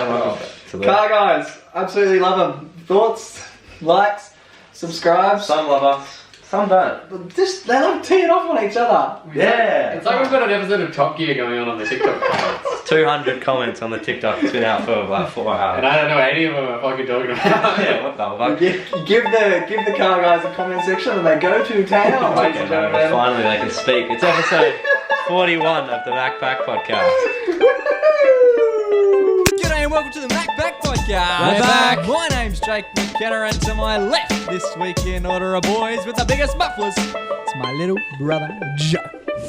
welcome. Car guys, absolutely love them. Thoughts, likes, subscribe. Some love us, some don't. Just they love teeing off on each other. Yeah. It's like we've got an episode of Top Gear going on the TikTok comments. 200 comments on the TikTok. It's been out for like 4 hours. And I don't know any of them are fucking talking about. Yeah, what the fuck? Give the car guys a comment section and they go to town. ladies and gentlemen. Finally they can speak. It's episode 41 of the Macpack podcast. G'day and welcome to the Macpack podcast. We're back. My name's Jake McKenna and to my left this week in order of boys with the biggest mufflers, it's my little brother Joe.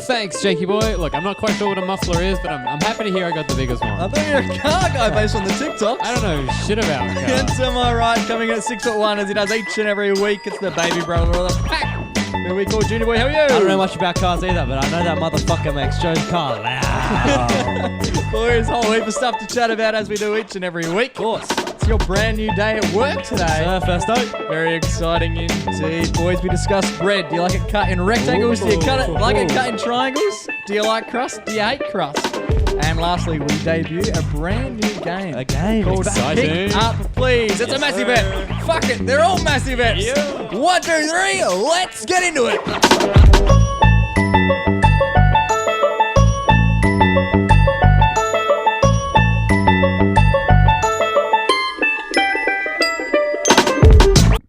Thanks, Jakey boy. Look, I'm not quite sure what a muffler is, but I'm happy to hear I got the biggest one. I thought you were a car guy based on the TikToks. I don't know shit about And cars. to my right, coming in at 6'1" as he does each and every week, it's the baby brother of the pack. Who we call Junior Boy. How are you? I don't know much about cars either, but I know that motherfucker makes Joe's car loud. Boys, a whole heap of stuff to chat about as we do each and every week. Of course. It's your brand new day at work today. First up. Very exciting indeed. Boys, we discussed bread. Do you like it cut in rectangles? Do you like it cut in triangles? Do you like crust? Do you hate crust? And lastly, we debut a brand new game. A game. Called Exciting. Pick Up Please. It's a massive bet. Fuck it. They're all massive bets. Yeah. 1, 2, 3. Let's get into it.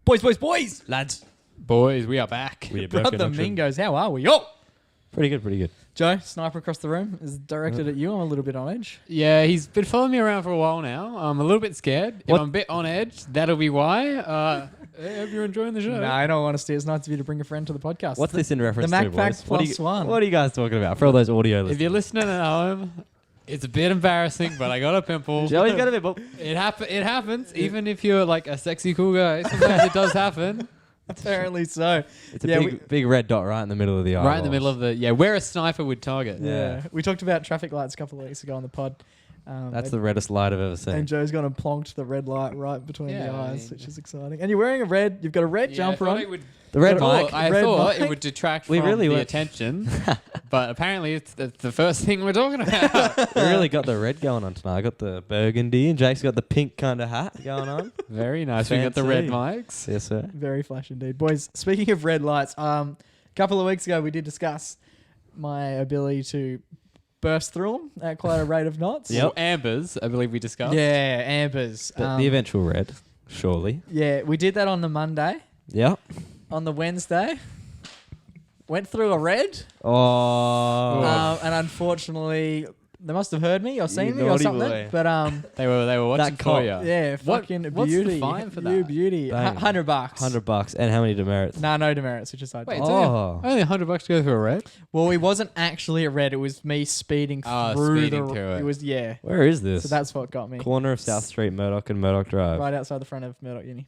Boys. Lads. Boys, we are back. We are back Brother in action. Mingos, how are we? Yo! Pretty good. Joe, sniper across the room, is directed at you. I'm a little bit on edge. Yeah, he's been following me around for a while now. I'm a little bit scared. What? If I'm a bit on edge, that'll be why. I hope you're enjoying the show. No, I don't want to see. It's nice of you to bring a friend to the podcast. What's this in reference the to, Macpack boys? plus one. What are you guys talking about? For all those audio listeners. If you're listening at home, it's a bit embarrassing, but I got a pimple. Joey's got a bit, but It happens, even if you're like a sexy cool guy. Sometimes it does happen. Apparently so. it's a Yeah, big red dot right in the middle of the eye. Right in the middle of where a sniper would target. Yeah. We talked about traffic lights a couple of weeks ago on the pod. That's the reddest light I've ever And seen. Joe's gone and plonked the red light right between Yeah, the I eyes, mean- which is exciting. And you're wearing you've got a red jumper on. The red Got mic. I Red thought mic. it would detract We from really the went- attention, but apparently it's the first thing we're talking about. We really got the red going on tonight. I got the burgundy and Jake's got the pink kind of hat going on. Very nice. We got the red Fancy. mics. Yes, sir. Very flash indeed. Boys, speaking of red lights, a couple of weeks ago we did discuss my ability to burst through them at quite a rate of knots. Yep. Or ambers, I believe we discussed. Yeah, ambers. But the eventual red, surely. Yeah, we did that on the Monday. Yep. On the Wednesday, went through a red, Oh. and unfortunately, they must have heard me or seen You me or naughty something. boy. But They were watching cop. for you. yeah, What- fucking what's the beauty. fine for You that? beauty. Bang. $100. $100. And how many demerits? Nah, no demerits, which is I Wait, did. it's Oh. only $100 to go through a red. Well, it wasn't actually a red. It was me speeding Ah, through speeding the. through it. It was Where is this? So that's what got me. Corner of South Street, Murdoch and Murdoch Drive. Right outside the front of Murdoch Uni.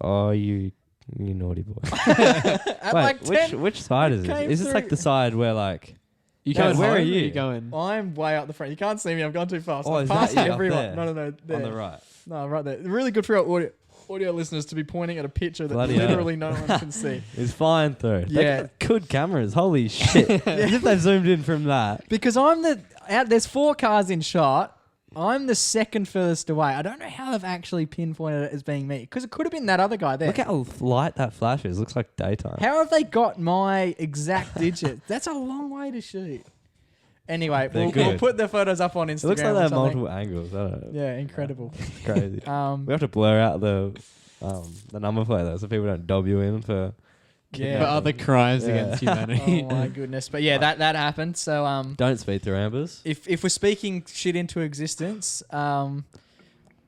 Oh, you naughty boy. At like 10. which side is this? came Is this like through- the side where like... You Yeah, going where home are or you? going? I'm way out the front. You can't see me. I've gone too fast. Oh, I'm is that past you up everyone. there? No, there. on the right? No, right there. Really good for our audio listeners to be pointing at a picture that Bloody hell. literally no one can see. It's fine through. They Yeah. got good cameras. Holy shit. As if they've zoomed in from that. Because there's 4 cars in shot. I'm the second furthest away. I don't know how they've actually pinpointed it as being me. Because it could have been that other guy there. Look how light that flashes. Looks like daytime. How have they got my exact digit? That's a long way to shoot. Anyway, They're we'll good. put the photos up on Instagram. It looks like or they have something. multiple angles. I don't know. Yeah, incredible. It's crazy. Um, We have to blur out the number plate though, so people don't dob you in for... yeah. For other crimes Yeah. against humanity. Oh my goodness! But yeah, that happened. So Don't speed through ambers. if we're speaking shit into existence,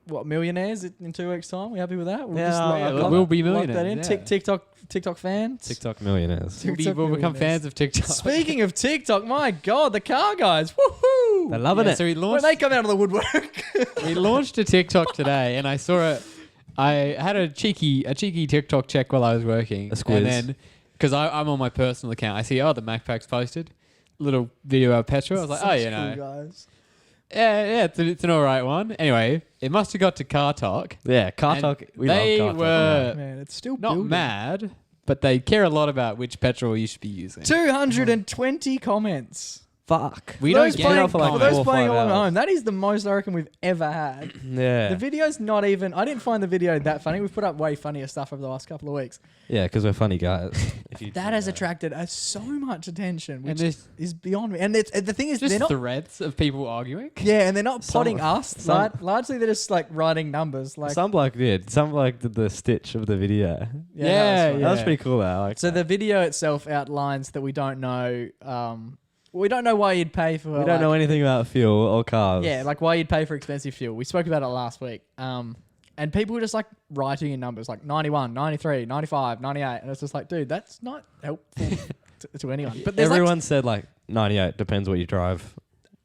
what millionaires in 2 weeks' time? We happy with that? We'll Yeah, we'll be lock millionaires. that in. Yeah. TikTok fans. TikTok millionaires. We'll become fans of TikTok. Speaking of TikTok, my God, the car guys, woohoo! They're loving Yeah, it. so we When launched they come out of the woodwork. we launched a TikTok today, and I saw it. I had a cheeky TikTok check while I was working, A squiz. and then because I'm on my personal account, I see the Macpack's posted little video of petrol. I was like, Such you cool know, guys. yeah, it's an alright one. Anyway, it must have got to Car Talk. Yeah, Car And Talk. We they love Car Talk. were Man, it's still not building. mad, but they care a lot about which petrol you should be using. 220 comments. fuck. We For don't those get playing, it for like for those 4 or playing 5 along at hours. home, that is the most I reckon we've ever had. Yeah. The video's not even. I didn't find the video that funny. We've put up way funnier stuff over the last couple of weeks. Yeah, because we're funny guys. If you That do has know. attracted so much attention, which there's is beyond me. And it's, the thing is, just they're not. threads of people arguing. Yeah, and they're not potting us. some- Largely, they're just like writing numbers. Like, Some bloke did. Some bloke did the stitch of the video. Yeah, that That was pretty cool though. I like So that. the video itself outlines that we don't know. We don't know why you'd pay for. We don't know anything about fuel or cars. Yeah, like why you'd pay for expensive fuel. We spoke about it last week. And people were just like writing in numbers like 91, 93, 95, 98. And it's just like, dude, that's not helpful to anyone. But there's Everyone said like 98, depends what you drive.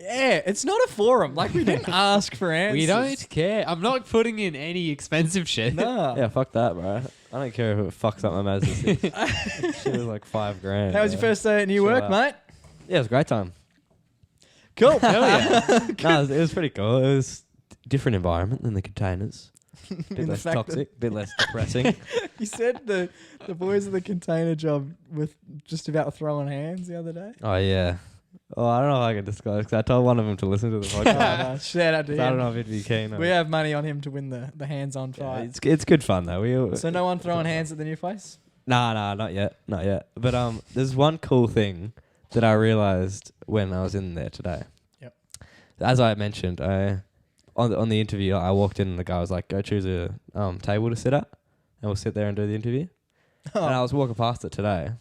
yeah, it's not a forum. Like we didn't ask for answers. We don't care. I'm not putting in any expensive shit. Nah. Yeah, fuck that, bro. I don't care if it fucks up my Mazda 6. Shit was like $5,000. How was your bro. first day at new Chill work, out. mate? Yeah, it was a great time. Cool. Hell yeah. No, it was pretty cool. It was different environment than the containers. Bit In the less fact that- toxic, bit less depressing. You said the boys at the container job with just about throwing hands the other day. Oh yeah. Oh, I don't know if I can disclose because I told one of them to listen to the Oh, podcast. no, shout out to So I don't him. know if he'd be keen. We have money on him to win the hands-on Yeah, fight. it's good fun though. We So no one throwing hands at the new place? Nah, not yet. But there's one cool thing that I realized when I was in there today. Yep. As I mentioned, on the interview, I walked in and the guy was like, "Go choose a table to sit at, and we'll sit there and do the interview." Oh. And I was walking past it today.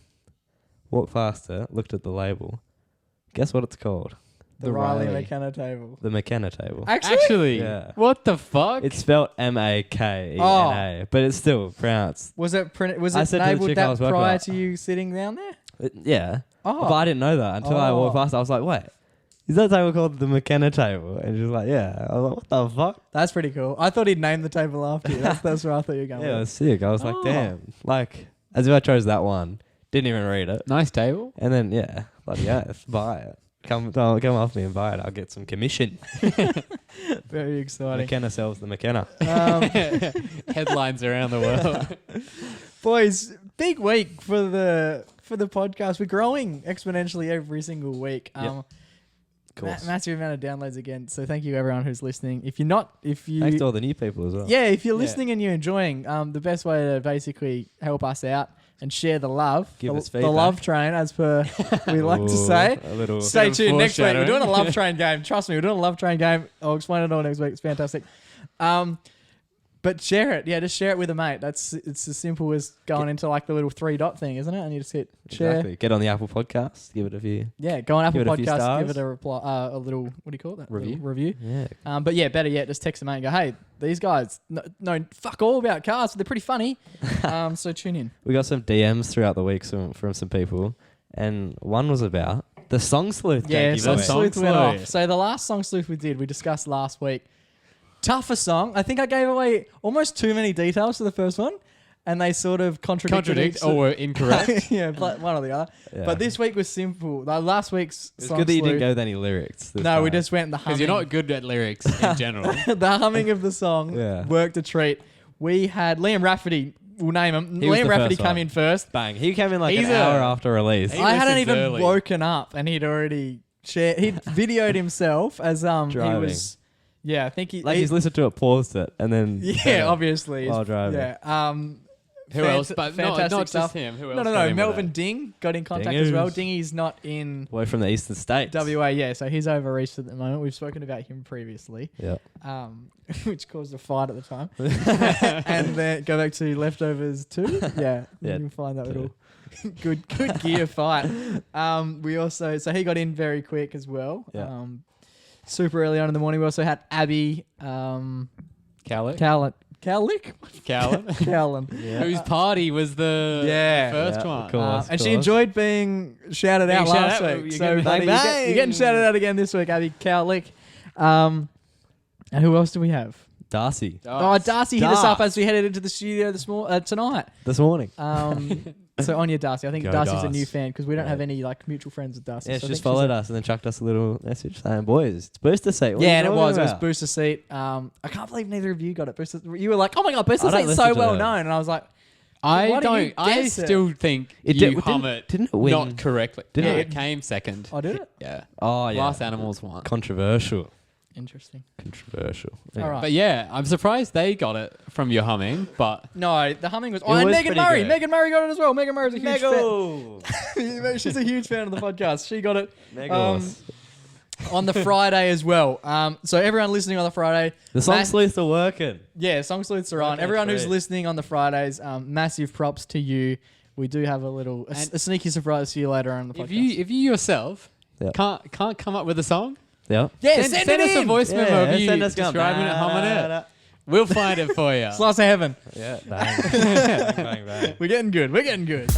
Walked past it, looked at the label. Guess what it's called? The Riley McKenna table. The McKenna table. Actually, Yeah. what the fuck? It's spelled Makena, but it's still pronounced. Was it I said to the labelled chick I that was working prior with- to you sitting down there? Yeah. Oh. But I didn't know that until I walked past. I was like, wait, is that table called the McKenna table? And she was like, yeah. I was like, what the fuck? That's pretty cool. I thought he'd named the table after you. That's where I thought you were going Yeah, it with. was sick. I was like, Oh. damn. Like, as if I chose that one. Didn't even read it. Nice table. And then, yeah, bloody yes, buy it. Come off me and buy it. I'll get some commission. Very exciting. McKenna sells the McKenna. Headlines around the world. Boys, big week for the podcast. We're growing exponentially every single week. Of course. Massive amount of downloads again. So thank you everyone who's listening. If you Thanks to all the new people as well. yeah, if you're Yeah. listening and you're enjoying, the best way to basically help us out and share the love, Give the, us the feedback. love train, as per we like to Ooh, say. a little. Stay Bit of tuned next week. We're doing a foreshadowing. love train game. Trust me, we're doing a love train game. I'll explain it all next week. It's fantastic. But share it. Yeah, just share it with a mate. It's as simple as going into like the little 3-dot thing, isn't it? And you just hit share. Exactly. Get on the Apple Podcast. Give it a few. Yeah, go on Apple Give it a few Podcasts, stars. give it a reply, a little, what do you call that? Review. Little review. Yeah. But yeah, better yet, just text a mate and go, hey, these guys know fuck all about cars, but they're pretty funny. So tune in. We got some DMs throughout the week from some people, and one was about the Song Sleuth. Yeah, giveaway. Song Sleuth Song went off. Sleuth. So the last Song Sleuth we discussed last week. Tougher song. I think I gave away almost too many details for the first one, and they sort of contradict Or were incorrect. yeah, but one or the other. Yeah. But this week was simple. Like last week's It's Song good that you Sleuth- didn't go with any lyrics. this No, we time. just went the humming. Because you're not good at lyrics in general. The humming of the song Yeah. worked a treat. We had Liam Rafferty. We'll name him. He was Liam the Rafferty first come one. in first. Bang. He came in like He's an hour after release. He I hadn't listens even early. woken up, and he'd already shared. He'd videoed himself as he Driving. was. Yeah, I think He's listened to it, paused it, and then Yeah, obviously. while driving. Yeah. Who else? But not fantastic just stuff. him. Who else? No, got in with Melvin it? Ding got in contact as well. Dingers. Dingy's not in Away from the eastern states. WA, yeah, so he's over east at the moment. We've spoken about him previously, Yeah. which caused a fight at the time. And then go back to Leftovers 2. Yeah, Yeah, you can find that 2. little good gear fight. We also, so he got in very quick as well. Yeah. Super early on in the morning. We also had Abby Cowlick? Callan. Whose party was the Yeah. first Yeah, one? of course. And she enjoyed being shouted out Being last shouted out. week. You're So getting- buddy, Bang, bang. you're getting shouted out again this week, Abby Cowlick. And who else do we have? Darcy. Oh, Darcy hit us up Darcy. as we headed into the studio tonight. This morning. So on your Darcy, I think Go Darcy's a Darcy. new fan because we don't Yeah. have any like mutual friends with Darcy. Yeah, so she I just think she's followed us and then chucked us a little message saying, boys, it's booster seat. What are Yeah, you and it talking was. It was about?" Booster Seat. I can't believe neither of you got it. Booster. You were like, oh my god, Booster I don't Seat's listen so to well them. known, and I was like, I Why don't you don't. I guess it? still think It you did- hum didn't- it didn't it win? not correctly. Didn't No, it? it came second. I did it. Yeah. Oh yeah. Last Animals won. Controversial. Interesting. Controversial. All right. But yeah, I'm surprised they got it from your humming. But No, the humming was. It Oh, and was Megan pretty Murray. good. Megan Murray got it as well. Megan Murray's a huge Mego. fan. She's a huge fan of the podcast. She got it Megos. on the Friday as well. So everyone listening on the Friday, The song Mass- sleuths are working. yeah, Song Sleuths are on. Okay, Everyone who's sweet. listening on the Fridays, massive props to you. We do have a sneaky surprise for you later on in the podcast. if you yourself Yeah. can't come up with a song, Yeah. yeah, send it us a in. voice memo of you send us describing it, humming it. We'll find it for you. Slice of heaven. Yeah. Bang. Bang, bang. We're getting good. We're getting good.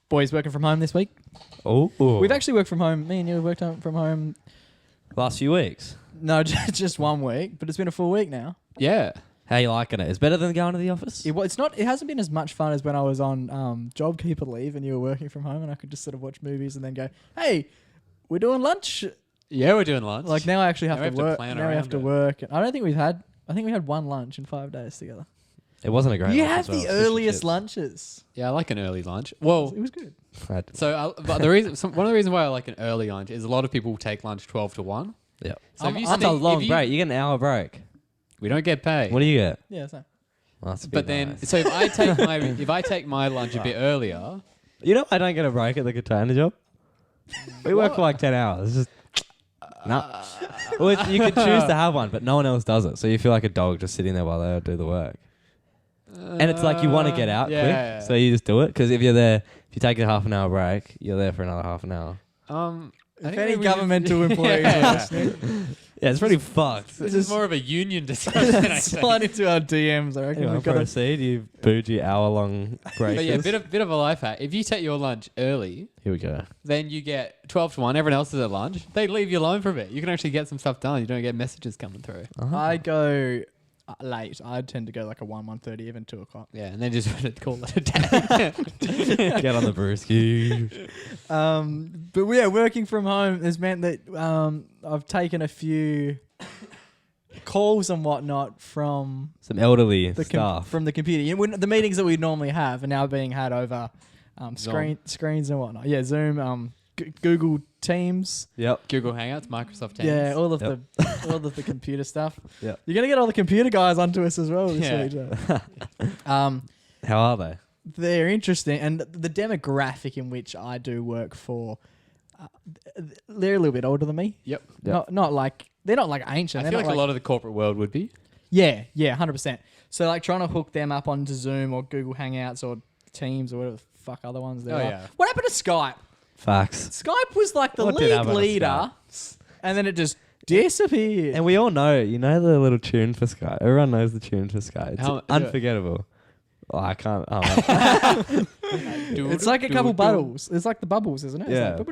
Boys working from home this week. Oh. We've actually worked from home. Me and you have worked from home. last few weeks. No, just 1 week, but it's been a full week now. Yeah. How you liking it? It's better than going to the office. It's not. It hasn't been as much fun as when I was on JobKeeper leave and you were working from home, and I could just sort of watch movies and then go, "Hey, we're doing lunch." Yeah, we're doing lunch. Like now, I actually have Now we to have to work. plan Now we have around to it. work. I don't think we've had. I think we had one lunch in 5 days together. It wasn't a great. You lunch have as well. the Fish and earliest chips. lunches. yeah, I like an early lunch. Well, It was good. so but the reason, one of the reasons why I like an early lunch is a lot of people take lunch 12 to 1. Yeah. So if you That's sneak- a long if you- break. You get an hour break. We don't get paid. What do you get? Yeah, so. Oh, that's a bit But then, nice. so if I take my lunch a bit earlier, You know, I don't get a break at the container job. We work for like 10 hours. It's just nah. Well, you could choose to have one, but no one else does it. So you feel like a dog just sitting there while they do the work. And it's like you want to get out yeah. quick, so you just do it. Because if you're there, if you take a half an hour break, you're there for another half an hour. I If think any we governmental employees are Yeah. listening, Yeah, it's pretty fucked. This is more of a union discussion, I think. slide into our DMs. I reckon Anyway, we've got to. proceed. You bougie hour-long break. But yeah, bit of a life hack. If you take your lunch early, Here we go. then you get 12 to 1. Everyone else is at lunch. They leave you alone for a bit. You can actually get some stuff done. You don't get messages coming through. I go late. I tend to go like a 1:30, even 2 o'clock. Yeah, and then just call it a day. Get on the brewski. But yeah, working from home has meant that I've taken a few calls and whatnot from Some elderly the staff. from the computer. You know, when the meetings that we normally have are now being had over screens and whatnot. Yeah, Zoom, Google Teams. Yep. Google Hangouts, Microsoft Teams. Yeah, all of Yep. all of the computer stuff. Yep. You're gonna get all the computer guys onto us as well this Yeah. week. Joe. How are they? They're interesting, and the demographic in which I do work for, they're a little bit older than me. Yep. Not like they're not like ancient. I They're feel not like a lot of the corporate world would be. Yeah, 100%. So like trying to hook them up onto Zoom or Google Hangouts or Teams or whatever the fuck other ones there Oh, are. yeah. What happened to Skype? Facts. Skype was like the What did league happen to leader, and then it just disappeared. And we all know, you know the little tune for Sky. Everyone knows the tune for Sky. It's How- unforgettable. Oh, I can't. Oh, It's like a couple bubbles. It's like the bubbles, isn't it? It's yeah. like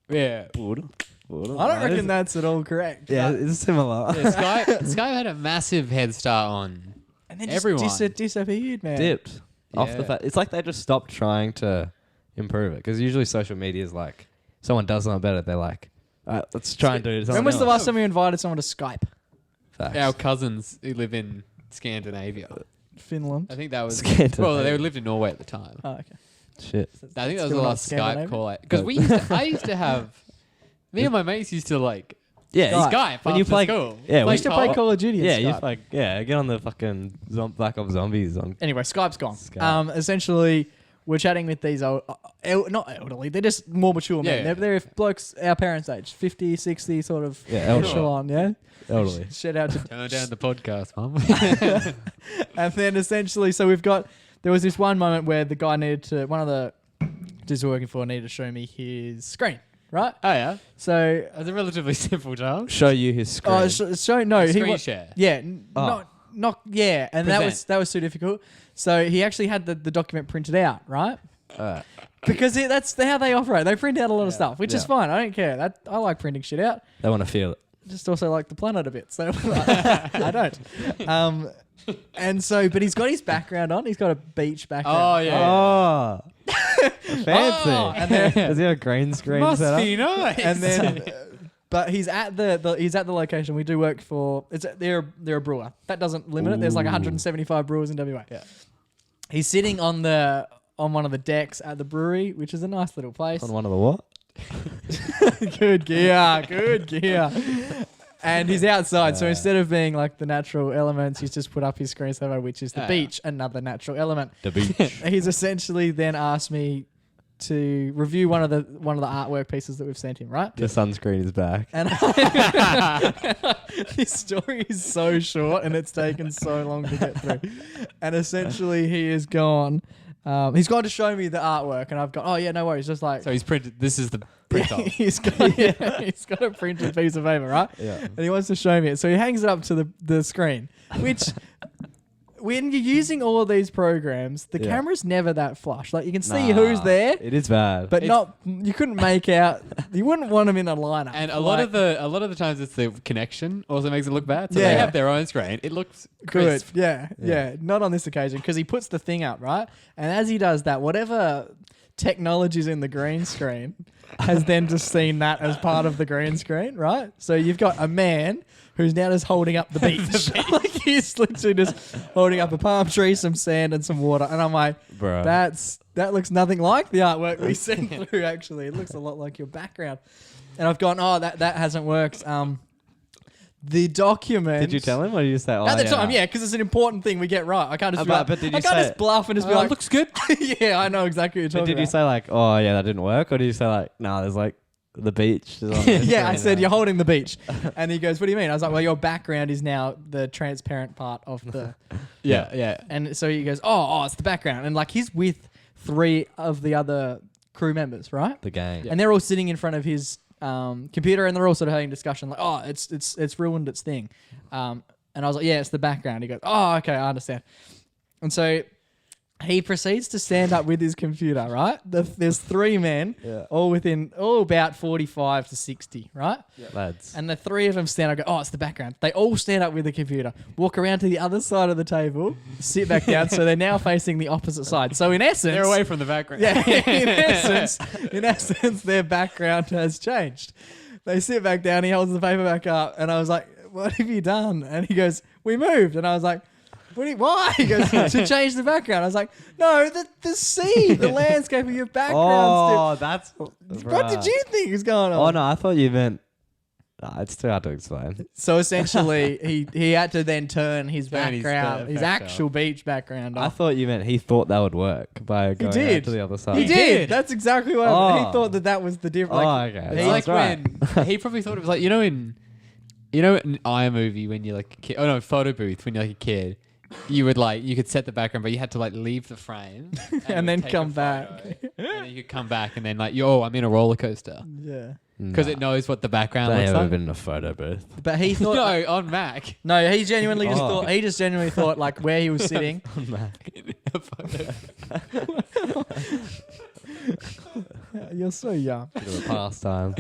Yeah. I don't reckon that's at all correct. Yeah, but- it's similar. Yeah, Skype had a massive head start on and then everyone. just disappeared, man. Dipped off the Yeah. fact. It's like they just stopped trying to improve it because usually social media is like someone does something better, they're like, all right, let's try and do something. When was the else. last time you invited someone to Skype? Facts. Our cousins who live in Scandinavia. Finland. I think that was... Scandinavia. Well, they lived in Norway at the time. Oh, okay. Shit. I think that was Still the not last Skype Scandinavian? call. Because I used to have... Me and my mates used to like... Yeah. Skype. Skype When you after play- school. yeah, I used to play Call. Call of Duty. Yeah, on you Skype. like get on the fucking Black Ops Zombies on. Anyway, Skype's gone. Skype. Essentially, we're chatting with these not elderly. They're just more mature men. Yeah. They're blokes our parents' age, 50, 60, sort of. Yeah, elderly. echelon, yeah. Elderly. Shout out to. Turn down the podcast, mum. And then essentially, so there was this one moment where the guy needed to, one of the dudes we're working for needed to show me his screen, right? Oh, yeah. So, That's a relatively simple task. Show you his screen. no, he Screen wa- share. Yeah, Oh. yeah, and Present. that was too difficult. So he actually had the document printed out, right? Because that's how they operate. They print out a lot of stuff, which is Yeah. fine. I don't care. I like printing shit out. They want to feel it. Just also like the planet a bit. So I don't. And so, but he's got his background on. He's got a beach background. Oh, yeah. Oh, fancy. Oh. And then, Does he have a green screen Must set up? be nice. and then But he's at the location we do work for. They're a brewer. That doesn't limit it. There's like 175 brewers in WA. Yeah. He's sitting on one of the decks at the brewery, which is a nice little place. On one of the what? Good gear. And he's outside, so instead of being like the natural elements, he's just put up his screensaver, which is the beach, another natural element. The beach. He's essentially then asked me to review one of the artwork pieces that we've sent him, right? The sunscreen is back. And his story is so short and it's taken so long to get through. And essentially he is gone. He's gone to show me the artwork and I've gone, oh yeah, no worries. Just like, So he's printed. This is the print off. he's got a printed piece of paper, right? Yeah. And he wants to show me it. So he hangs it up to the screen, which when you're using all of these programs, the camera's never that flush. Like you can see who's there. It is bad. But you couldn't make out, you wouldn't want them in a lineup. And a lot of the times it's the connection also makes it look bad. So they have their own screen. It looks good. crisp. Yeah. Not on this occasion because he puts the thing up, right? And as he does that, whatever technology's in the green screen has then just seen that as part of the green screen, right? So you've got a man who's now just holding up the beach. Like he's literally just holding up a palm tree, some sand and some water. And I'm like, Bro. that looks nothing like the artwork we sent through, actually. It looks a lot like your background. And I've gone, oh, that hasn't worked. The document. Did you tell him or did you say, oh, at the time, yeah, because it's an important thing we get right. I can't just just bluff and just be like, looks good. yeah, I know exactly what you're talking Did about. you say like, oh yeah, that didn't work? Or did you say like, nah, there's like the beach? Is on this yeah, I screen said, now. you're holding the beach. And he goes, what do you mean? I was like, well, your background is now the transparent part of the... Yeah. And so he goes, oh, it's the background. And like he's with 3 of the other crew members, right? The gang. And they're all sitting in front of his computer and they're all sort of having a discussion like, oh, it's ruined its thing. And I was like, yeah, it's the background. He goes, oh, okay, I understand. And so he proceeds to stand up with his computer, right? There's 3 men, all about 45 to 60, right? Lads. And the 3 of them stand up and go, oh, it's the background. They all stand up with the computer, walk around to the other side of the table, sit back down. So they're now facing the opposite side. So in essence... They're away from the background. Yeah, in essence, their background has changed. They sit back down, he holds the paper back up, and I was like, what have you done? And he goes, we moved. And I was like, why? He goes, to change the background. I was like, no, the sea, the landscape of your background. That's... What did you think was going on? Oh, no, I thought you meant... Nah, it's too hard to explain. So essentially, he had to then turn his Turn his background, his background. actual beach background I off. thought you meant he thought that would work by going did. out to the other side. He did. That's exactly what happened. He Oh. thought that was the difference. Oh, okay. It's like That's right. when he probably thought it was like, in iMovie when you're like a kid, photo booth when you're like a kid, you could set the background, but you had to like leave the frame And then take come a back. photo, and then you could come back and then like, I'm in a roller coaster Yeah. because it knows what the background I've looks never like. been in a photo booth. But he thought... No, on Mac. No, he genuinely just Oh. thought... He just genuinely thought like where he was sitting... A photo. You're so young. Bit of a pastime.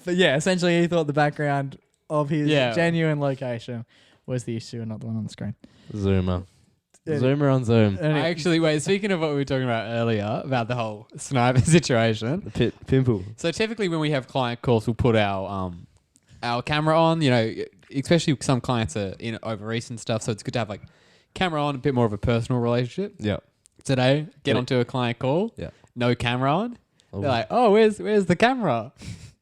But yeah, essentially he thought the background of his Yeah. genuine location was the issue and not the one on the screen. Zoomer. Yeah. Zoomer on Zoom. And I actually, wait, speaking of what we were talking about earlier, about the whole sniper situation. The pimple. So typically when we have client calls, we'll put our camera on, especially some clients are in overeast and stuff. So it's good to have like camera on, a bit more of a personal relationship. Yeah. Today, get onto a client call, Yeah. no camera on. Oh. They're like, oh, where's the camera?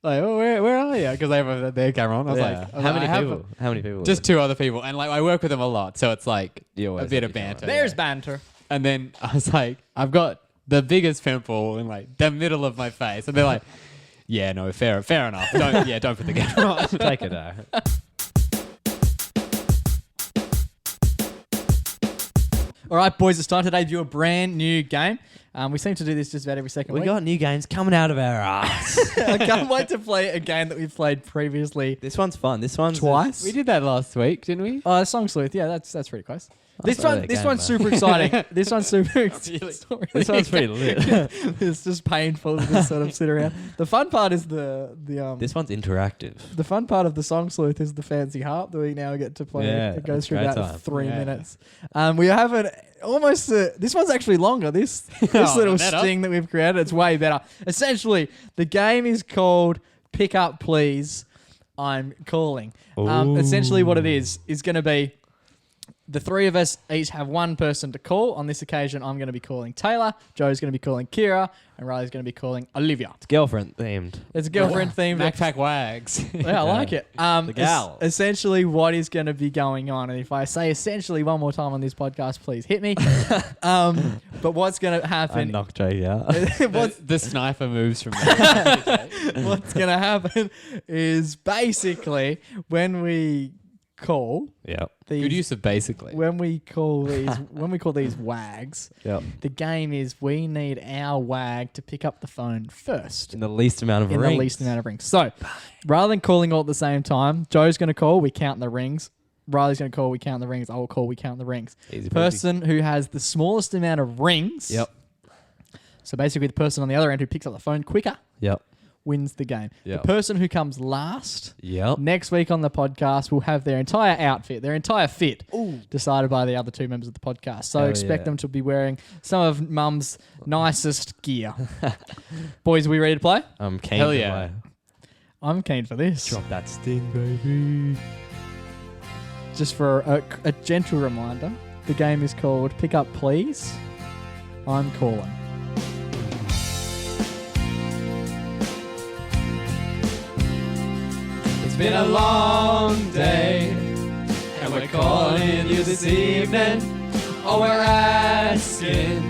Like, oh, where are you? Because they have their camera on. I was like, How many people? How many people? Just 2 other people. And like I work with them a lot. So it's like You a always bit have of your banter. camera. there's banter. And then I was like, I've got the biggest pimple in like the middle of my face. And they're like, yeah, no, fair enough. Don't put the camera on. Take it out. All right, boys, it's time to debut a brand new game. We seem to do this just about every second We week. got new games coming out of our ass. I can't wait to play a game that we've played previously This one's fun. This one's twice. We did that last week, didn't we? Song Sleuth, yeah, that's pretty close. This not one, really a this game, one's though. super exciting. This one's super exciting. This one's pretty lit. It's just painful to just sort of sit around. The fun part is the This one's interactive. The fun part of the Song Sleuth is the fancy harp that we now get to play. Yeah, It goes that's through great about time. 3 Yeah. minutes. We have an almost... this one's actually longer. This little better. sting that we've created, it's way better. Essentially, the game is called Pick Up Please. I'm calling. Ooh. Essentially, what it is going to be the three of us each have one person to call. On this occasion, I'm going to be calling Taylor, Joe's going to be calling Kira, and Riley's going to be calling Olivia. It's girlfriend themed. It's a girlfriend themed. Macpack wags. Yeah, I like it. The gal. Essentially, what is going to be going on, and if I say essentially one more time on this podcast, please hit me. But what's going to I happen? knocked Jay out. the sniper moves from there. What's going to happen is basically when we call Yep. these, Good use of basically. when we call these wags, Yep. the game is we need our wag to pick up the phone first. In the least amount of In rings. the least amount of rings. So, rather than calling all at the same time, Joe's going to call, we count the rings. Riley's going to call, we count the rings. I will call, we count the rings. Easy peasy. Person who has the smallest amount of rings. Yep. So, basically, the person on the other end who picks up the phone quicker Yep. wins the game. Yep. The person who comes last Yep. next week on the podcast will have their entire outfit, their entire fit decided by the other two members of the podcast. So Hell expect yeah. them to be wearing some of Mum's nicest gear. Boys, are we ready to play? I'm keen Hell to yeah. play. I'm keen for this. Drop that sting, baby. Just for a gentle reminder, the game is called Pick Up Please. I'm calling. It's been a long day, and we're calling you this evening. All we're asking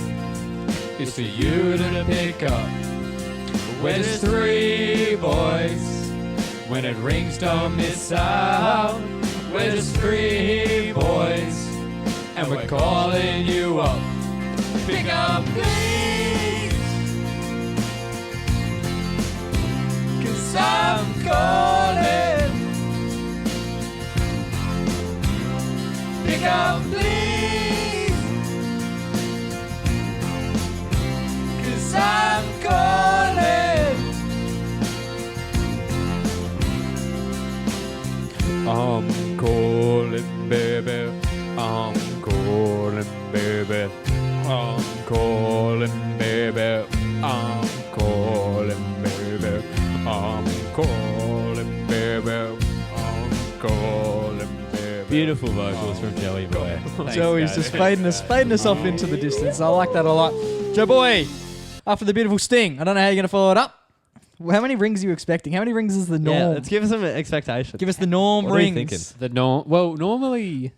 is for you to pick up. We're just three boys. When it rings, don't miss out. We're just three boys, and we're calling you up. Pick up, please, 'cause I'm calling. Pick up, please, 'cause I'm calling. I'm calling, baby. I'm calling, baby. I'm calling, baby. I'm calling, baby. I'm calling, baby. I'm calling, baby. Beautiful vocals from Joey Boy. Joey's just fading us off into the distance. I like that a lot. Joe Boy, after the beautiful sting, I don't know how you're going to follow it up. Well, how many rings are you expecting? How many rings is the norm? Yeah, let's give us some expectations. Give us the norm What are you rings. thinking? The normally,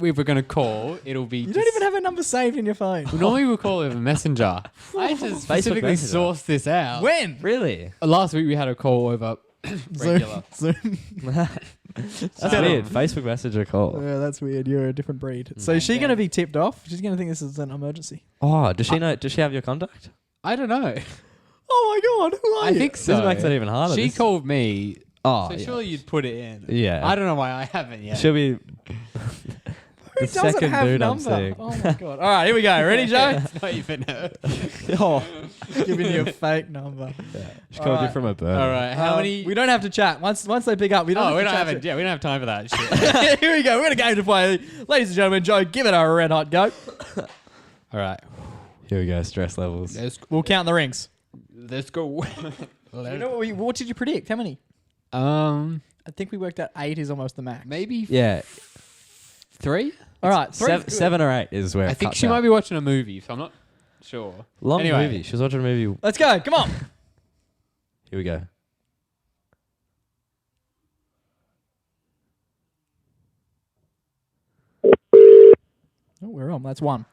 if we're going to call, it'll be. You don't even have a number saved in your phone. Normally we'll call it a messenger. I just specifically Messenger. sourced this out. When? Really? Last week we had a call over regular. Zoom. That's weird. Facebook Messenger call. Yeah, that's weird. You're a different breed. So is she going to be tipped off? She's going to think this is an emergency. Oh, does she know? Does she have your contact? I don't know. Oh my God, who are I you? think so. This makes it even harder. She This- called me, Oh, so yeah. surely you'd put it in. Yeah. I don't know why I haven't yet. She'll be Who the doesn't second have dude I'm number? seeing. Oh my God. All right, here we go. Ready, Joe? It's not even her. Oh, Giving you a fake number. she called you Alright. from a bird. All right, how many? We don't have to chat. Once they pick up, we don't Oh, have we to don't chat. have. Yeah, we don't have time for that shit. Here we go. We're going to game to play. Ladies and gentlemen, Joe, give it a red hot go. All right, Here we go. Stress levels. We'll count the rings. let's go. You know what did you predict? How many? I think we worked out 8 is almost the max. Maybe Yeah. 3. All right. 3 7 or 8 is where I it think cuts she out. might be watching a movie, so I'm not sure. Long Anyway. movie. She was watching a movie. Let's go. Come on. Here we go. Oh, we're on. That's 1.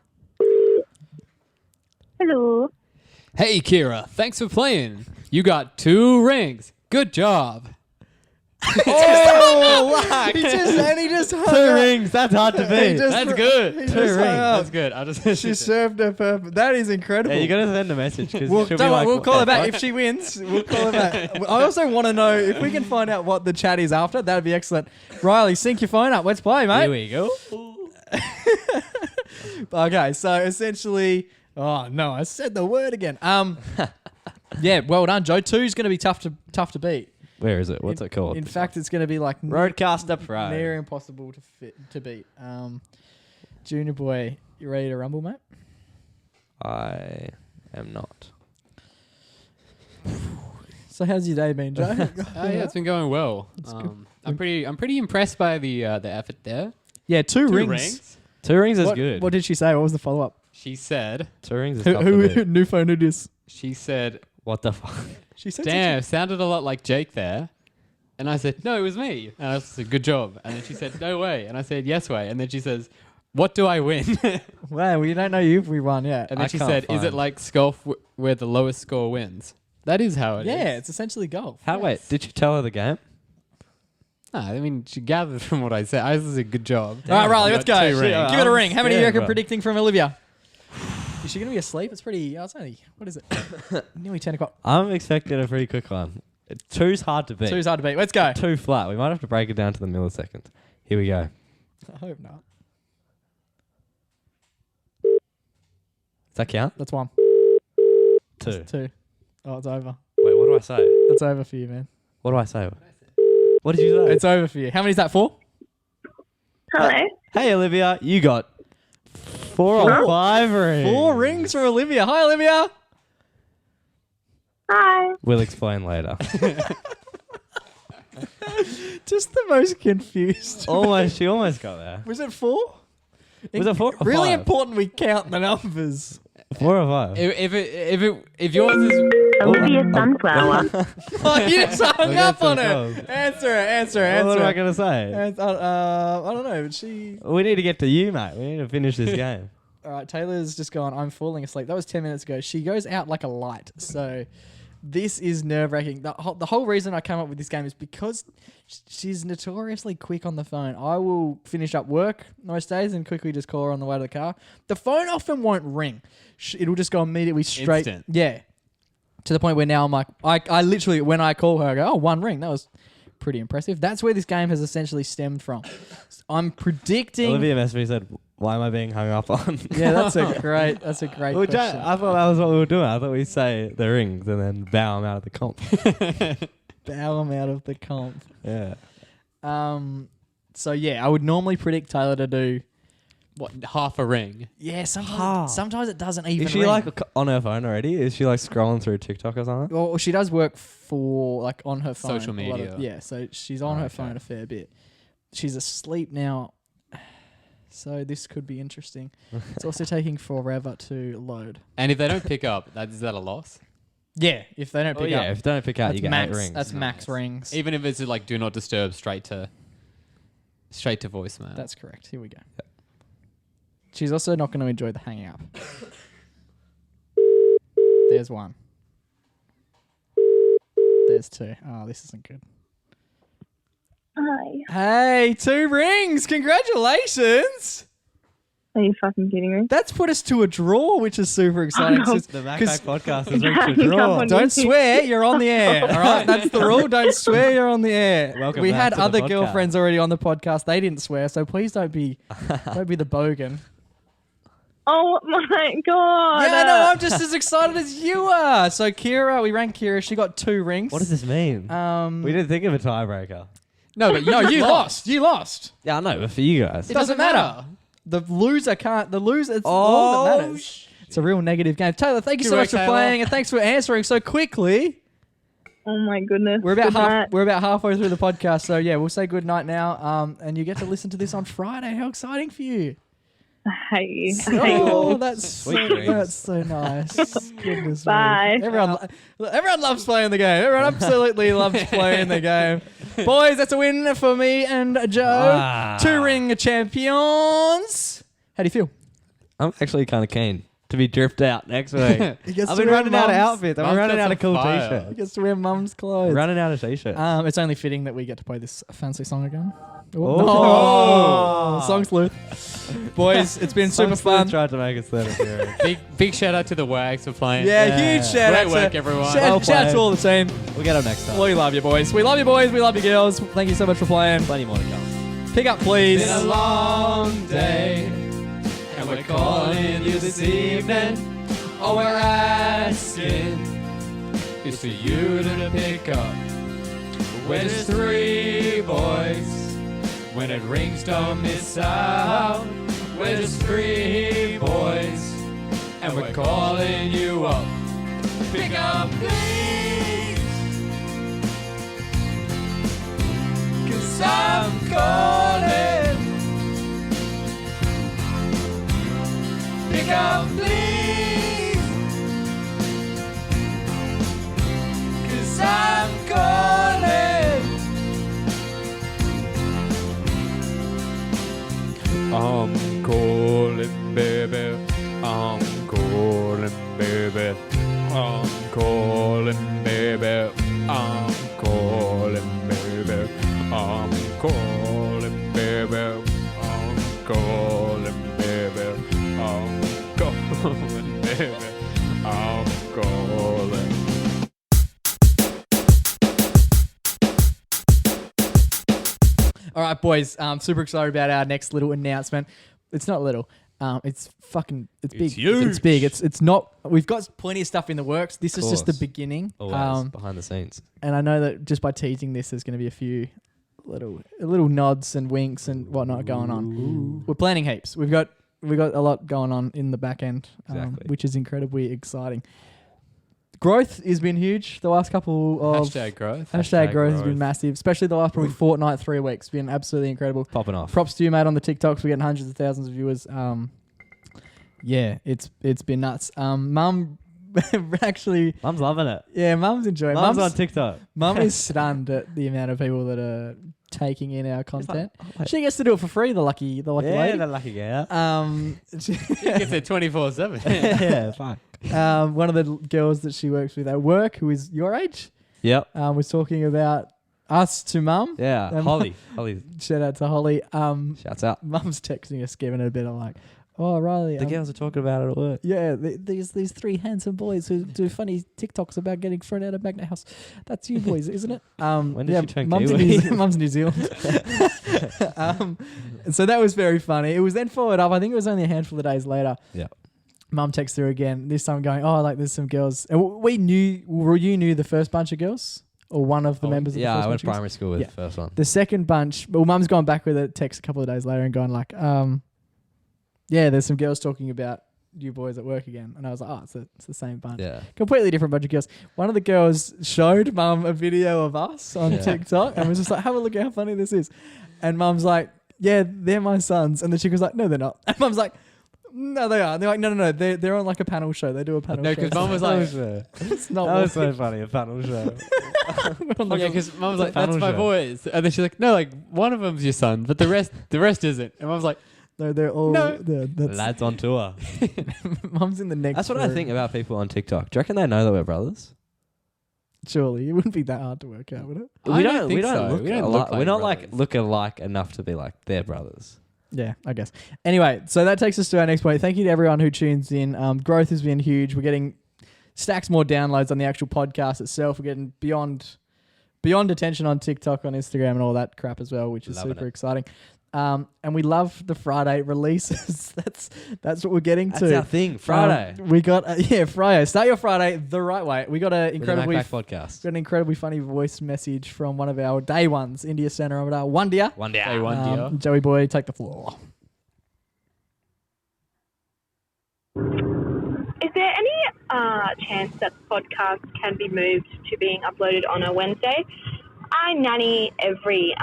Hello. Hey, Kira, thanks for playing. You got 2 rings. Good job. Oh, he just hung 2 up. rings. That's hard to He beat. just- That's good. he 2 just rings. hung up. That's good. I'll just. She served her purpose. That is incredible. Yeah, you got to send a message because We'll, she'll don't be worry, like, we'll "What call the her back. fuck?" If she wins, we'll call her back. I also want to know if we can find out what the chat is after. That'd be excellent. Riley, sync your phone up. Let's play, mate. Here we go. Okay, so essentially, oh no, I said the word again. Yeah, well done, Joe. 2 is going to be tough to beat. Where is it? What's it called? In fact, it's going to be like Roadcaster Pro. near impossible to beat. Junior boy, you ready to rumble, mate? I am not. So how's your day been, Joe? Yeah, it's been going well. I'm pretty impressed by the effort there. Yeah, two rings. 2 rings is good. What did she say? What was the follow-up? She said, 2 rings is tough to Who beat. new phone who this? she said, What the fuck? She said damn, sounded a lot like Jake there. And I said, no, it was me. And I said, good job. And then she said, no way. And I said, yes way. And then she says, what do I win? Wow, we don't know you if we won yet. And then I she can't said, is it find- like golf where the lowest score wins? That is how it is. Yeah, it's essentially golf. How? Wait, did you tell her the game? Nah, I mean, she gathered from what I said. I said, good job. All right, Riley, You let's got go. 2 rings. Give it a ring. How many do you scared, reckon bro. predicting from Olivia? Is she going to be asleep? It's pretty... it's only... What is it? Nearly 10 o'clock. I'm expecting a pretty quick one. 2's hard to beat. Two's hard to beat. Let's go. 2 flat. We might have to break it down to the milliseconds. Here we go. I hope not. Does that count? That's 1. 2. 2. Oh, it's over. Wait, what do I say? It's over for you, man. What do I say? What did you say? It's over for you. How many is that for? Hello. Hey, Olivia, you got 4 or 5 rings. 4 rings for Olivia. Hi, Olivia. Hi. We'll explain later. Just the most confused. She almost got there. Was it 4? Was it 4 or Really 5? important we count the numbers. 4 or 5? If yours is Olivia Sunflower. Oh, you just hung We'll up get on some her. calls. Answer. What am I going to say? I don't know, but she... We need to get to you, mate. We need to finish this game. All right, Taylor's just gone, I'm falling asleep. That was 10 minutes ago. She goes out like a light. So this is nerve-wracking. The whole reason I came up with this game is because she's notoriously quick on the phone. I will finish up work most days and quickly just call her on the way to the car. The phone often won't ring. It'll just go immediately straight. Instant. Yeah. To the point where now I'm like, I literally, when I call her, I go, 1 ring. That was pretty impressive. That's where this game has essentially stemmed from. I'm predicting... Olivia messaged me and said, why am I being hung up on? Yeah, that's a great Well, question. I thought that was what we were doing. I thought we'd say the rings and then bow them out of the comp. Bow him out of the comp. Yeah. So yeah, I would normally predict Taylor to do. what, half a ring. Yeah, sometimes it doesn't even. Is she ring. like on her phone already? Is she like scrolling through TikTok or something? Well, she does work for like on her phone. Social a lot of- media. yeah, so she's on her Okay. phone a fair bit. She's asleep now, so this could be interesting. It's also taking forever to load. And if they don't pick up, is that a loss? Yeah, if they don't Oh pick yeah, up, if they don't pick out, that's you get max. 8 rings. That's max rings. Even if it's like do not disturb straight to voicemail. That's correct. Here we go. She's also not going to enjoy the hanging up. There's 1. There's 2. Oh, this isn't good. Hi. Hey, 2 rings! Congratulations! Are you fucking kidding me? That's put us to a draw, which is super exciting. no. The 'cause- Macpack podcast has reached a Come draw. on. Don't swear, you're on the air. All right, that's the rule. Don't swear, you're on the air. Welcome we back had to the other podcast. girlfriends already on the podcast. They didn't swear, so please don't be the bogan. Oh my god. Yeah, no, I'm just as excited as you are. So Kira, we rang Kira. She got 2 rings. What does this mean? We didn't think of a tiebreaker. no, but No, you lost. You lost. Yeah, I know, but for you guys. It doesn't matter. The loser can't. The loser. It's all that matters. It's a real negative game. Taylor, thank you so Good much work, for Taylor. playing, and thanks for answering so quickly. Oh my goodness. We're about Good night. we're about halfway through the podcast, so yeah, we'll say good night now. And you get to listen to this on Friday. How exciting for you! I hate you. I hate you. Oh, that's Sweet dreams. so nice. Goodness me. Bye. Everyone loves playing the game. Everyone absolutely loves playing the game. Boys, that's a win for me and Joe. Ah. 2 ring champions. How do you feel? I'm actually kind of keen to be dripped out next week. gets I've to been wear running out of mums. outfits. I've Mums been running got out of some cool fire. t-shirts. He gets to wear mum's clothes. Running out of t-shirts. It's only fitting that we get to play this fancy song again. Oh. Song sleuth. Boys, it's been super fun. Tried to make it slip. big shout out to the Wags for playing. Yeah, Yeah. huge shout out Great work, to everyone. Well Shout out to played. all the team. We'll get them next time. We love you, boys. We love you, boys. We love you, girls. Thank you so much for playing. Plenty more to come. Pick up, please. It's been a long day, and we're calling you this evening. All we're asking is for you to pick up. We're just 3 boys. When it rings, don't miss out. We're just 3 boys, and we're calling you up. Pick up, please. up, please. 'Cause I'm calling. I'm calling, baby. I'm calling, baby. I'm calling, baby. I'm calling, baby. I'm calling, baby. I'm calling, baby. I'm calling, baby. I'm calling. All right, boys. Super excited about our next little announcement. It's not little. It's fucking. It's big. huge. It's big. It's not. We've got plenty of stuff in the works. This is just the course. beginning. Always behind the scenes. And I know that just by teasing this, there's going to be a few little nods and winks and whatnot going on. We're planning heaps. We've got a lot going on in the back end, Exactly. which is incredibly exciting. Growth has been huge the last couple of Hashtag growth. Hashtag growth has been massive, especially the last probably fortnight, 3 weeks. Been absolutely incredible. Popping off. Props to you, mate, on the TikToks. We're getting hundreds of thousands of viewers. Yeah, it's been nuts. Mum actually, Mum's loving it. yeah, Mum's enjoying. Mum's on TikTok. Mum is stunned at the amount of people that are taking in our content. wait. She gets to do it for free. The lucky Yeah, lady. the lucky girl. He gets it 24/7. Yeah, fuck. One of the girls that she works with at work, who is your age, Yep. was talking about us to Mum. Yeah, Holly. Holly. Shout out to Holly. Shouts out. Mum's texting us, giving it a bit of like, oh, Riley. The girls are talking about it at work. Yeah, these 3 handsome boys who do funny TikToks about getting thrown out of Magnet House. That's you boys, isn't it? When did she turn Mum's in Kiwi? Mum's in New Zealand. So that was very funny. It was then followed up. I think it was only a handful of days later. Yeah. Mum texts her again. This time going, oh, like there's some girls. And you knew the first bunch of girls, or one of the members of the Yeah, first I went bunch of girls? primary school with Yeah. the first one. The second bunch, well, Mum's gone back with a text a couple of days later and gone like, yeah, there's some girls talking about you boys at work again. And I was like, oh, it's the same bunch. Yeah. Completely different bunch of girls. One of the girls showed Mum a video of us on TikTok and was just like, have a look at how funny this is. And Mum's like, yeah, they're my sons. And the chick was like, no, they're not. And Mum's like, no, they are. And they're like, no, they're on like a panel show. They do a panel show. No, because Mum was like, it's not That was so funny, a panel show. okay, because Mum was like, that's panel my show. boys. And then she's like, no, like one of them's your son, but the rest isn't. And Mum's like, No, they're all. No. That's Lads on tour. Mum's in the next. That's what I room. think about people on TikTok. Do you reckon they know that we're brothers? Surely it wouldn't be that hard to work out, would it? I don't think so. Look We don't alike. look like We're not brothers. like look alike enough to be like they're brothers. Yeah, I guess. Anyway, so that takes us to our next point. Thank you to everyone who tunes in. Growth has been huge. We're getting stacks more downloads on the actual podcast itself. We're getting beyond attention on TikTok, on Instagram, and all that crap as well, which is Loving super it. exciting. And we love the Friday releases. That's what we're getting That's to. our thing. Friday. We got Friday. Start your Friday the right way. We got an With the incredibly Macpack podcast. got an incredibly funny voice message from one of our day ones, India Center over there. One dear. One day. Day one. dear. Joey boy, take the floor. Is there any chance that the podcast can be moved to being uploaded on a Wednesday? I nanny every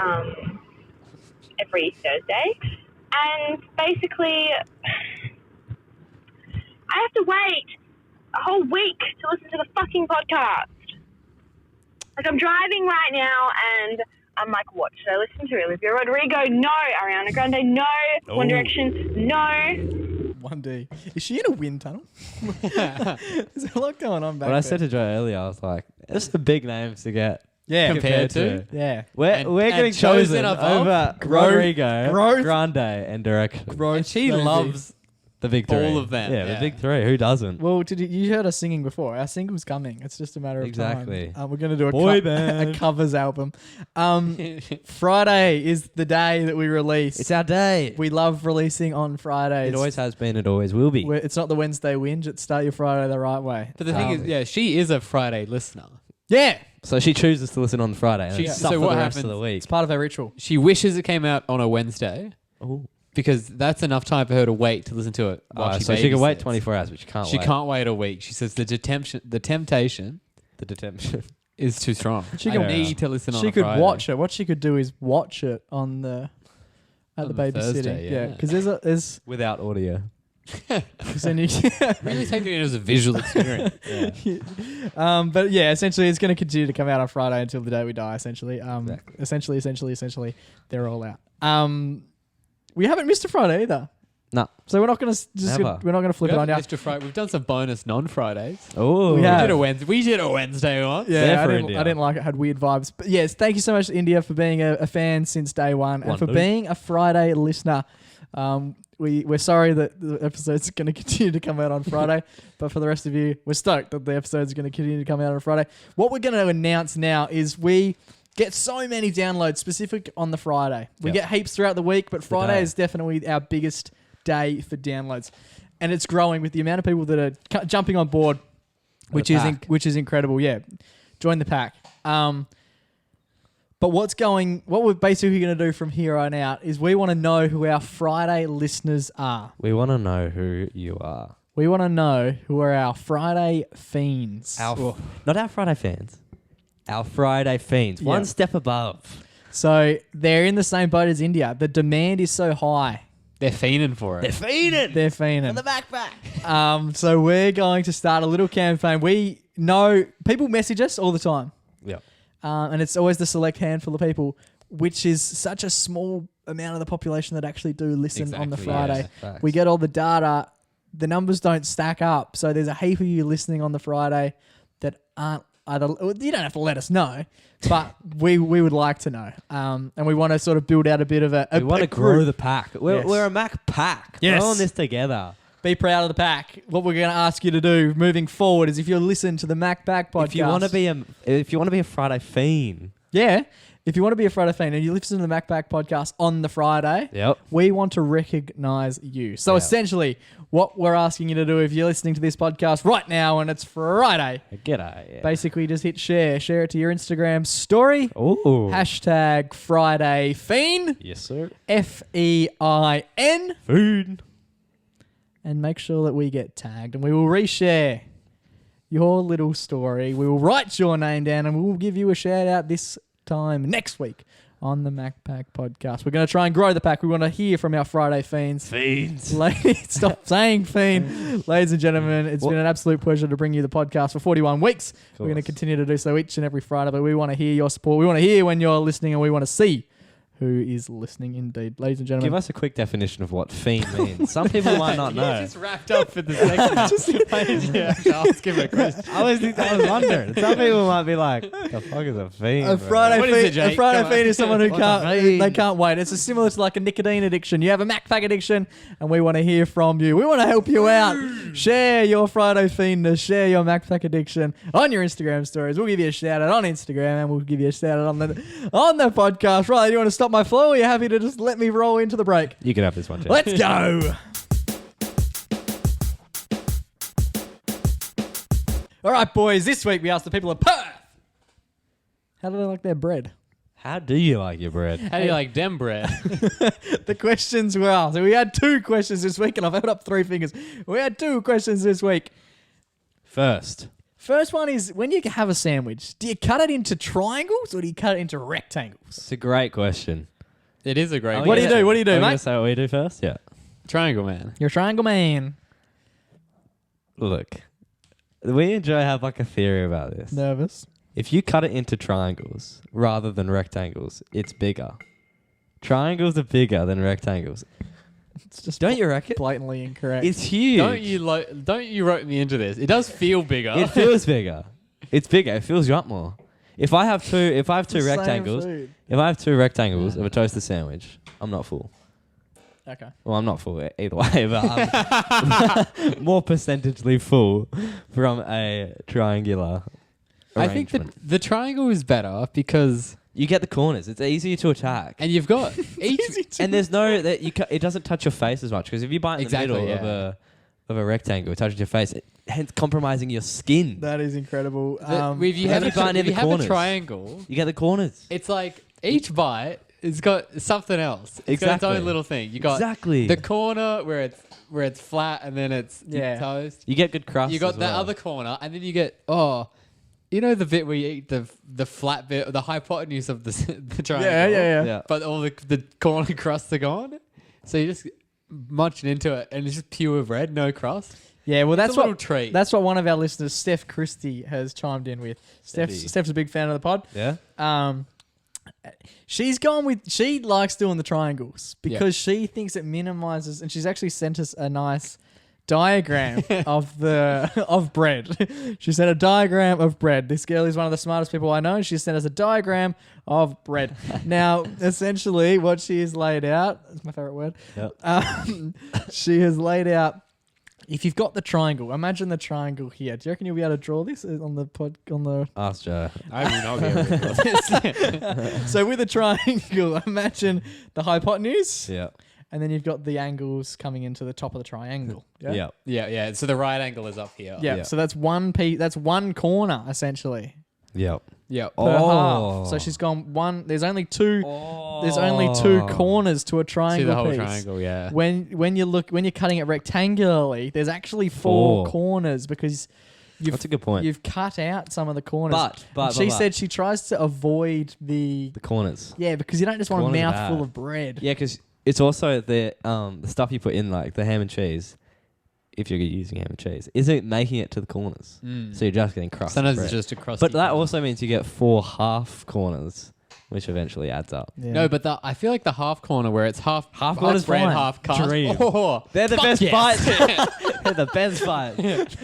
Thursday, and basically I have to wait a whole week to listen to the fucking podcast. Like, I'm driving right now and I'm like, what should I listen to? Olivia Rodrigo? No. Ariana Grande? No. One Direction? No. 1D. Is she in a wind tunnel? There's a lot going on back When I there. said to Joe earlier, I was like, "It's the big names to get yeah, compared to. yeah. We're And getting chosen chosen above over Rodrigo, Grande, and Direction. And she baby. loves The big three. all of them. Yeah, the big three. Who doesn't? Well, you heard us singing before. Our single's coming. It's just a matter of Exactly. time. We're going to do Boy a band. covers album. Friday is the day that we release. It's our day. We love releasing on Fridays. It always has been. It always will be. It's not the Wednesday whinge. It's start your Friday the right way. But the thing is, yeah, she is a Friday listener. Yeah. So she chooses to listen on Friday and She- then so suffer what the rest of happens- the week. It's part of our ritual. She wishes it came out on a Wednesday Ooh. because that's enough time for her to wait to listen to it. While So she can wait babysits. 24 hours, but she can't She wait. can't wait a week. She says the temptation The detention. is too strong. She I can- need to listen on She a could Friday. watch it. What she could do is watch it on the On the the babysitting. Thursday, yeah. Because there's Without audio. 'Cause then you Really taking it as a visual experience. but yeah, essentially it's going to continue to come out on Friday until the day we die. Essentially, essentially, they're all out. We haven't missed a Friday either, No. so we're not going to Never. we're not going to flip it on you. Mr. Friday. We've done some bonus non-Fridays. Oh. Yeah. We did a Wednesday one. Yeah, Fair I for didn't, India. I didn't like it. Had weird vibes. But yes, thank you so much, India, for being a fan since day one and for Wonderful. being a Friday listener. We're sorry that the episode's going to continue to come out on Friday, but for the rest of you, we're stoked that the episode's going to continue to come out on Friday. What we're going to announce now is we get so many downloads specific on the Friday. We Yep. get heaps throughout the week, but Friday day. is definitely our biggest day for downloads, and it's growing with the amount of people that are jumping on board, which is incredible. Yeah, join the pack. But what we're basically going to do from here on out is we want to know who our Friday listeners are. We want to know who you are. We want to know who are our Friday fiends. Not our Friday fans. Our Friday fiends. Yeah. One step above. So they're in the same boat as India. The demand is so high. They're fiending for it. They're fiending. The backpack. So we're going to start a little campaign. We know people message us all the time. Yeah. And it's always the select handful of people, which is such a small amount of the population that actually do listen on the Exactly, Friday. yeah. Facts. We get all the data. The numbers don't stack up. So there's a heap of you listening on the Friday that aren't either. You don't have to let us know, but we would like to know. And we want to sort of build out a bit of a We want to group. grow the pack. We're, Yes. we're a Macpack. Yes. We're all in this together. Be proud of the pack. What we're going to ask you to do moving forward is if you listen to the Macpack podcast. If you want to be a Friday fiend. Yeah. If you want to be a Friday fan and you listen to the Macpack podcast on the Friday, Yep. we want to recognize you. So Yeah. essentially, what we're asking you to do if you're listening to this podcast right now and it's Friday, G'day. Yeah. basically just hit share. Share it to your Instagram story. Ooh. Hashtag Friday Fiend. Yes, sir. FEIN. Food. And make sure that we get tagged and we will reshare your little story. We will write your name down and we will give you a shout out this time next week on the Macpack podcast. We're going to try and grow the pack. We want to hear from our Friday fiends. Fiends. Ladies, stop saying fiend. Ladies and gentlemen, it's been an absolute pleasure to bring you the podcast for 41 weeks. We're going to continue to do so each and every Friday, but we want to hear your support. We want to hear when you're listening and we want to see who is listening indeed. Ladies and gentlemen. Give us a quick definition of what fiend means. Some people might not know. Just wrapped up for the second. I'll give it a question. I was wondering. Some people might be like, "The fuck is a fiend?" A bro?" Friday What is feed, it, Jake? a Friday Come on. feed is someone who What's a can't fiend? they can't wait. It's similar to like a nicotine addiction. You have a Macpack addiction, and we want to hear from you. We want to help you out. Share your Friday fiendness. Share your Macpack addiction on your Instagram stories. We'll give you a shout out on Instagram, and we'll give you a shout out on the podcast. Right? You want to stop my flow? Or are you happy to just let me roll into the break? You can have this one, Jack. Let's go. All right, boys. This week we asked the people of Perth how do they like their bread. How do you like your bread? How do you like dem bread? The questions were asked. So we had 2 questions this week, and I've held up 3 fingers. We had 2 questions this week. First, First one is, when you have a sandwich, do you cut it into triangles or do you cut it into rectangles? it's a great question. It is a great What do you do? What do you do, Are we mate? gonna say what we do first? Yeah. Triangle man. You're a triangle man. Look, we enjoy have like a theory about this. Nervous. If you cut it into triangles rather than rectangles, it's bigger. Triangles are bigger than rectangles. It's just Don't you reckon? blatantly incorrect. It's huge. Don't you rope me into this? It does feel bigger. It feels bigger. It's bigger. It fills you up more. If I have two the same rectangles, food. if I have 2 rectangles of a toasted sandwich, I'm not full. Okay. Well, I'm not full either way, but I'm more percentagely full from a triangular I think arrangement. the triangle is better because You get the corners. It's easier to attack. and you've got each And there's no that it doesn't touch your face as much because if you bite in Exactly, the middle of a rectangle, it touches your face, hence compromising your skin. That is incredible. if you have, you bite in the if you have a corners. triangle, You get the corners. it's like each bite has got something else. It's got Exactly. its own little thing. You got Exactly. the corner where it's flat and then it's Yeah. toast. You get good crust. You got as that well. other corner, and then you get you know the bit where you eat the flat bit, the hypotenuse of the triangle. yeah. Yeah. But all the corner crusts are gone, so you just munching into it, and it's just pure bread, no crust. Yeah, well, that's a little what treat. That's what one of our listeners, Steph Christie, has chimed in with. Steffi. Steph's a big fan of the pod. Yeah. She likes doing the triangles because she thinks it minimizes, and she's actually sent us a nice diagram of bread. She sent a diagram of bread. This girl is one of the smartest people I know. She sent us a diagram of bread. Now, essentially, what she has laid out, that's my favorite word. Yep. She has laid out. If you've got the triangle, imagine the triangle here. Do you reckon you'll be able to draw this on the pod? On the Ask Joe. I mean, I'll be able to draw this. So with a triangle, imagine the hypotenuse. Yeah. And then you've got the angles coming into the top of the triangle. Yeah. Yeah. So the right angle is up here. Yeah. Yeah. So that's one piece. That's one corner essentially Yep. Yeah. per half. So she's gone one. There's only two. There's only two corners to a triangle. See the whole piece. triangle, yeah. When you're cutting it rectangularly, there's actually four Four. corners because That's a good point. you've cut out some of the corners. But she said she tries to avoid the corners. yeah, because you don't just want a Corners are mouthful bad. of bread. Yeah, because it's also the stuff you put in, like the ham and cheese. If you're using ham and cheese, isn't making it to the corners, so you're just getting crusty Sometimes bread. it's just a crusty. But that also means you get 4 half corners, which eventually adds up. Yeah. No, but I feel like the half corner where it's half corner's bread, fine. half cast. Dream. Oh, They're the fuck best yes. bites. They're the best bites.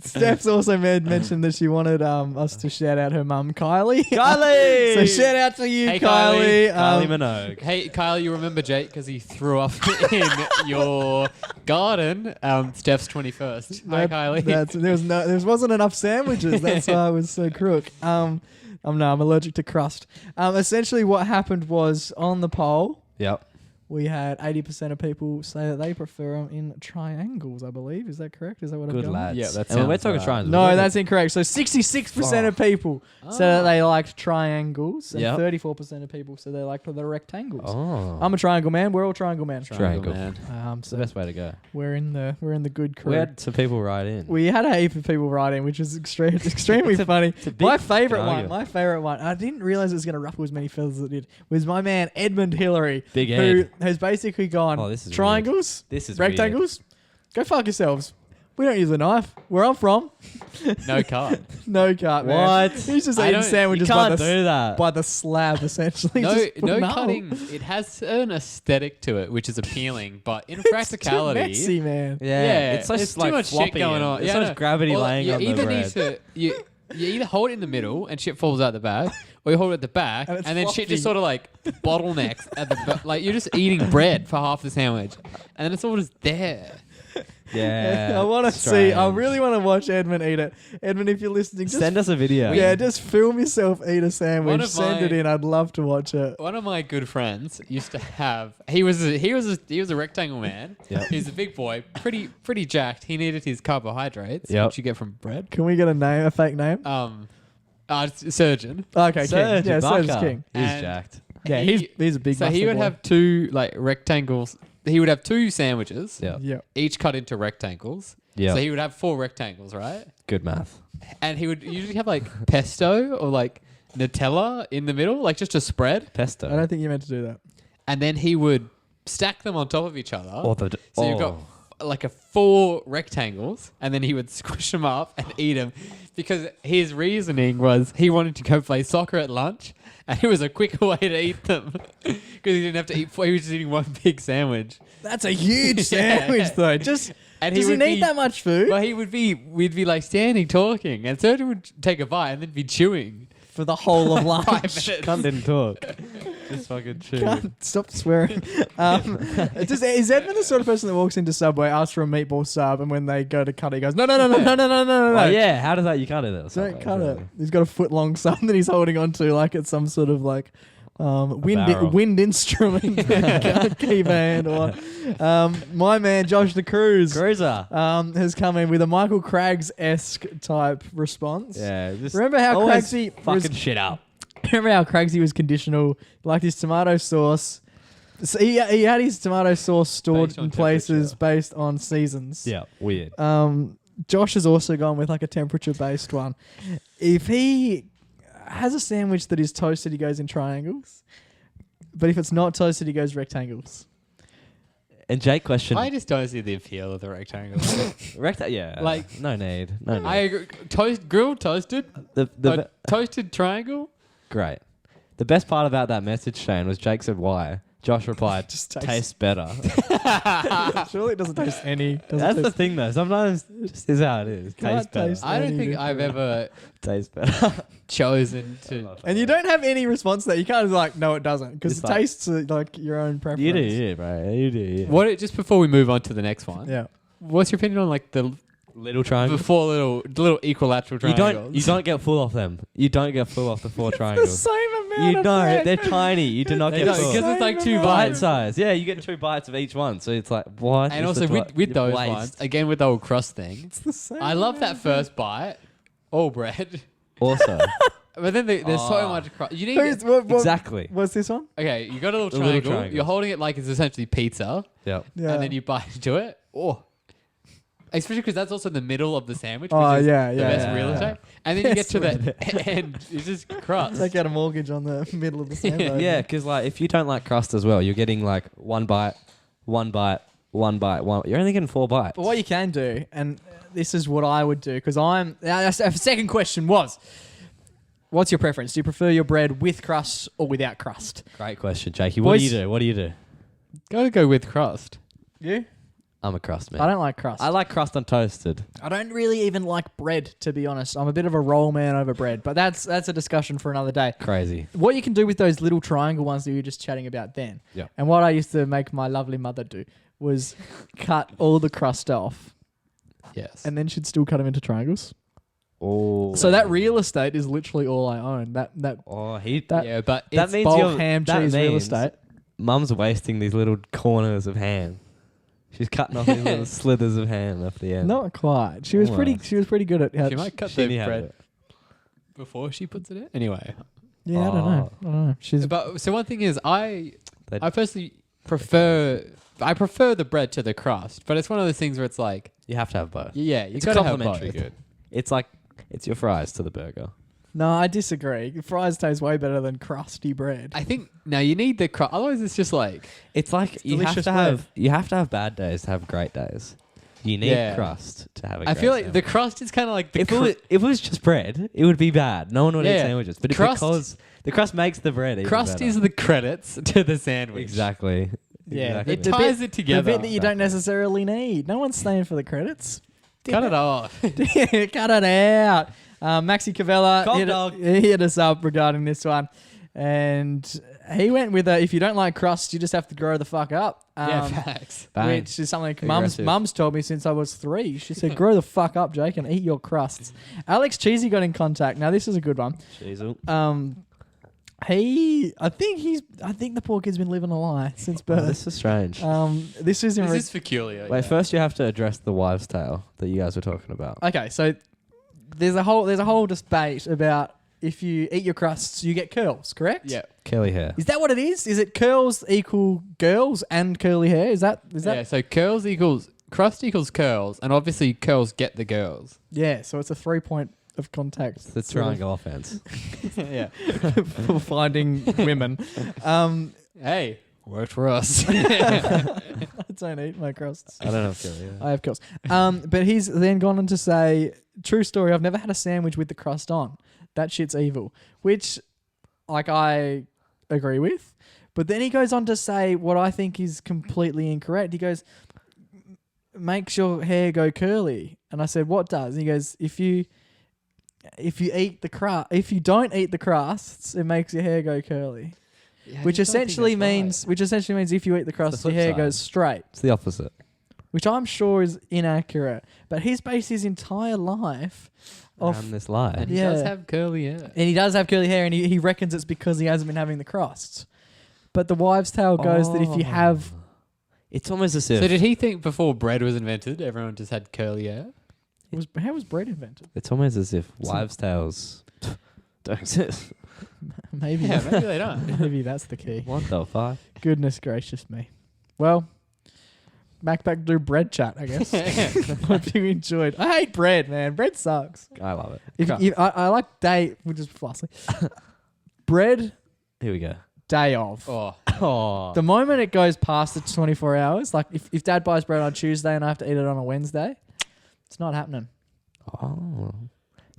Steph's also mentioned that she wanted us to shout out her mum, Kylie. Kylie! So shout out to you, Hey, Kylie. Kylie Minogue. Hey, Kyle, you remember Jake because he threw up in your garden, Steph's 21st. Hi, Kylie. There wasn't enough sandwiches. That's why I was so crook. I'm allergic to crust. Essentially, what happened was on the poll, Yep. we had 80% of people say that they prefer them in triangles, I believe. Is that correct? Is that what I've Good done? lads. Yeah, that And when we're sounds talking right. triangles. No, that's incorrect. So 66% of people said that they liked triangles, and Yep. 34% of people said they liked the rectangles. Oh. I'm a triangle man. We're all triangle men. Triangle. man. It's the So best way to go. we're in the good crew. We had some people write in. We had a heap of people writing, which was extremely funny. a big My favorite argument. one, I didn't realize it was going to ruffle as many feathers as it did, was my man Edmund Hillary, Big who Ed. has basically gone, Oh, this is triangles, This is rectangles, go fuck yourselves. We don't use a knife. Where I'm from, No card. no cut, man. What? He's just I eating don't- sandwiches You by can't the, do that. by the slab, essentially. No, Just put no them out. cutting. It has an aesthetic to it, which is appealing, but in It's practicality, too messy, man. Yeah, it's such it's like too much shit floppy going and on. It's Yeah, so I much know. gravity Or laying you on the either bread. need to you either hold it in the middle and shit falls out the bag, or you hold it at the back And and, it's then shit floppy. just sort of like bottlenecks at the like you're just eating bread for half the sandwich, and then it's all just there. Yeah. I want to see. I really want to watch Edmund eat it. Edmund, if you're listening, just Send us a video. yeah, just film yourself eat a One sandwich. of Send my- it in. I'd love to watch it. One of my good friends used to have. He was a rectangle man. Yep. He's a big boy, pretty jacked. He needed his carbohydrates, Yep. which you get from bread. Can we get a name, a fake name? Surgeon. Okay, Serge King. Yeah, Serge Ibaka. King. He's And- jacked. Yeah, He- he's a big. So he muscle would boy. have two like rectangles. He would have two sandwiches, Yeah. Yeah. each cut into rectangles. Yeah. So he would have 4 rectangles, right? Good math. And he would usually have like pesto or like Nutella in the middle, like just a spread. Pesto. I don't think you meant to do that. And then he would stack them on top of each other. So you've got like 4 rectangles, and then he would squish them up and eat them, because his reasoning was he wanted to go play soccer at lunch, and it was a quicker way to eat them because he didn't have to eat 4. He was just eating one big sandwich. That's a huge sandwich, though. Just And does he would need be- that much food Well, we'd be like standing talking, and Sergio would take a bite and then be chewing. for the whole of 5 lunch? minutes. Cunt didn't talk. Just fucking chew. Can't stop swearing. Is Edmund the sort of person that walks into Subway, asks for a meatball sub, and when they go to cut it, he goes, no. Oh, yeah. How does that? You can't do that. Don't cut it. He's got a foot-long sub that he's holding onto like it's some sort of like barrel. wind instrument, key band, or my man Josh the Cruiser. has come in with a Michael Craggs-esque type response. Yeah. Just Remember how always Craggsy fucking was, shit up. remember how Craggsy was conditional, like his tomato sauce. So he had his tomato sauce stored Based on in places temperature. based on seasons. Yeah. Weird. Josh has also gone with like a temperature-based one. If he has a sandwich that is toasted, he goes in triangles. But if it's not toasted, he goes rectangles. And Jake questioned. I just don't see the appeal of the rectangle. Yeah. Like- no need. No need. I agree. Grilled toasted. the Toasted triangle. great. The best part about that message, Shane, was Jake said why. Josh replied, Just tastes better. Surely it doesn't taste any. That's the thing, though. Sometimes it just is how it is. Can't Tastes better. taste- I don't Any think I've ever Tastes better. chosen to. And you don't have any response to that. You can't be like, no, it doesn't, because It's it like- tastes like your own preference. You do, bro. You do. Yeah. What? Just before we move on to the next one. Yeah. What's your opinion on like the Little triangle. four little equilateral triangles? You don't get full off them. You don't get full off the 4 The triangles. same amount You of know, bread. they're tiny. You do not They get don't, full. because it's like 2 Bite bites. size. Yeah, you get 2 bites of each one. So it's like, what? And is also the with those waste? ones, again with the old crust thing, It's the same. I love that amount. first bite, all bread. Also, But then there's so much crust. You need Who's- what- exactly. What's this one? okay. You got a little little triangle. triangles. You're holding it like it's essentially pizza, Yep. Yeah. and then you bite into it. Oh, especially because that's also in the middle of the sandwich. Which Oh, is yeah, the yeah, best yeah, real yeah. estate. And then you get to Yes, the end. It's just crust. Take out a mortgage on the middle of the sandwich. Yeah, because like if you don't like crust as well, you're getting like 1 bite, 1 bite, 1 bite, 1. You're only getting 4 bites. But what you can do, and this is what I would do, because second question was, what's your preference? Do you prefer your bread with crust or without crust? Great question, Jakey. What do Boys- you do? What do you do? Gotta go with crust. You? I'm a crust man. I don't like crust. I like crust untoasted. I don't really even like bread, to be honest. I'm a bit of a roll man over bread, but that's a discussion for another day. Crazy. What you can do with those little triangle ones that you were just chatting about then, Yeah. and what I used to make my lovely mother do was cut all the crust off, Yes. and then she'd still cut them into triangles. Oh. So that real estate is literally all I own. That Oh, he. that yeah, but that it's means bulk you're- ham that cheese real means estate. Mum's wasting these little corners of ham. She's cutting off these little slithers of ham off the end. Not quite. She was pretty. Almost. She was pretty good at. How she might cut She the had bread it. before she puts it in. Anyway, Yeah, I don't know. I don't know. She's. but so one thing is, I They'd- personally prefer the bread to the crust, but it's one of those things where it's like, You have to have both. yeah, you It's gotta have complementary. both. Good. It's like it's your fries to the burger. No, I disagree. Fries taste way better than crusty bread. I think now you need the crust. Otherwise, it's just like It's like you have delicious to bread. have bad days to have great days. You need Yeah. crust to have a I great feel like the sandwich. crust is kind of like the if it was just bread, it would be bad. No one would eat Yeah. sandwiches. But Crust- because the crust makes the bread even crust better. is the credits to the sandwich. Exactly. Yeah, Exactly. It The ties bit- it together. The bit that you don't necessarily need. No one's staying for the credits. Cut it off. Cut it out. Maxi Cavella Cold dog. hit us up regarding this one. And he went with if you don't like crust, you just have to grow the fuck up. Yeah, facts. Bang. Which is something Aggressive. mum's told me since I was 3. She said, grow the fuck up, Jake, and eat your crusts. Alex Cheesy got in contact. Now, this is a good one. Jeez. I think the poor kid's been living a lie since Oh, birth. this is strange. This is in This is peculiar. Wait, yeah. first you have to address the wives' tale that you guys were talking about. Okay, so there's a whole debate about if you eat your crusts, you get curls, correct? Yeah. Curly hair. Is that what it is? Is it curls equal girls and curly hair? Is that? Yeah, so curls equals crust equals curls, and obviously curls get the girls. Yeah, so it's a 3-point of contact. The sort of triangle offense. Yeah. for finding women. Hey, worked for us. I don't eat my crusts. I don't know if curly hair. I have curls. But he's then gone on to say, true story, I've never had a sandwich with the crust on. That shit's evil. Which, like, I agree with. But then he goes on to say what I think is completely incorrect. He goes, makes your hair go curly. And I said, what does? And he goes, if you eat the crust, if you don't eat the crusts, it makes your hair go curly. Which essentially means if you eat the crust, your flip hair side. goes straight. It's the opposite. Which I'm sure is inaccurate. But he's based his entire life off. Around this lie. And he Yeah. does have curly hair. And he does have curly hair, and he reckons it's because he hasn't been having the crusts. But the wives' tale goes that if you have. It's almost as if So did he think before bread was invented, everyone just had curly hair? How was bread invented? it's almost as if wives' tales don't exist. Maybe. Yeah, maybe they don't. Maybe that's the key. What the fuck? Goodness gracious me. Well, Macpack do bread chat, I guess. Hope you enjoyed. I hate bread, man. Bread sucks. I love it. I like day, which is fussy. Bread, Here we go. day of. Oh, Oh. The moment it goes past the 24 hours, like if Dad buys bread on Tuesday and I have to eat it on a Wednesday, it's not happening. Oh.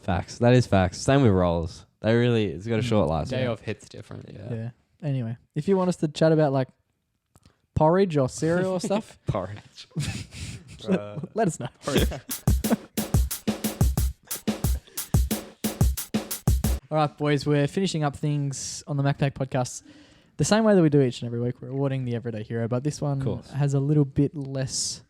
Facts. That is facts. Same with rolls. It's got a short life. Day off hits different. Yeah. Anyway, if you want us to chat about like porridge or cereal or stuff, Porridge. let us know. All right, boys, we're finishing up things on the Macpack podcast the same way that we do each and every week. We're awarding the Everyday Hero, but this one has a little bit less.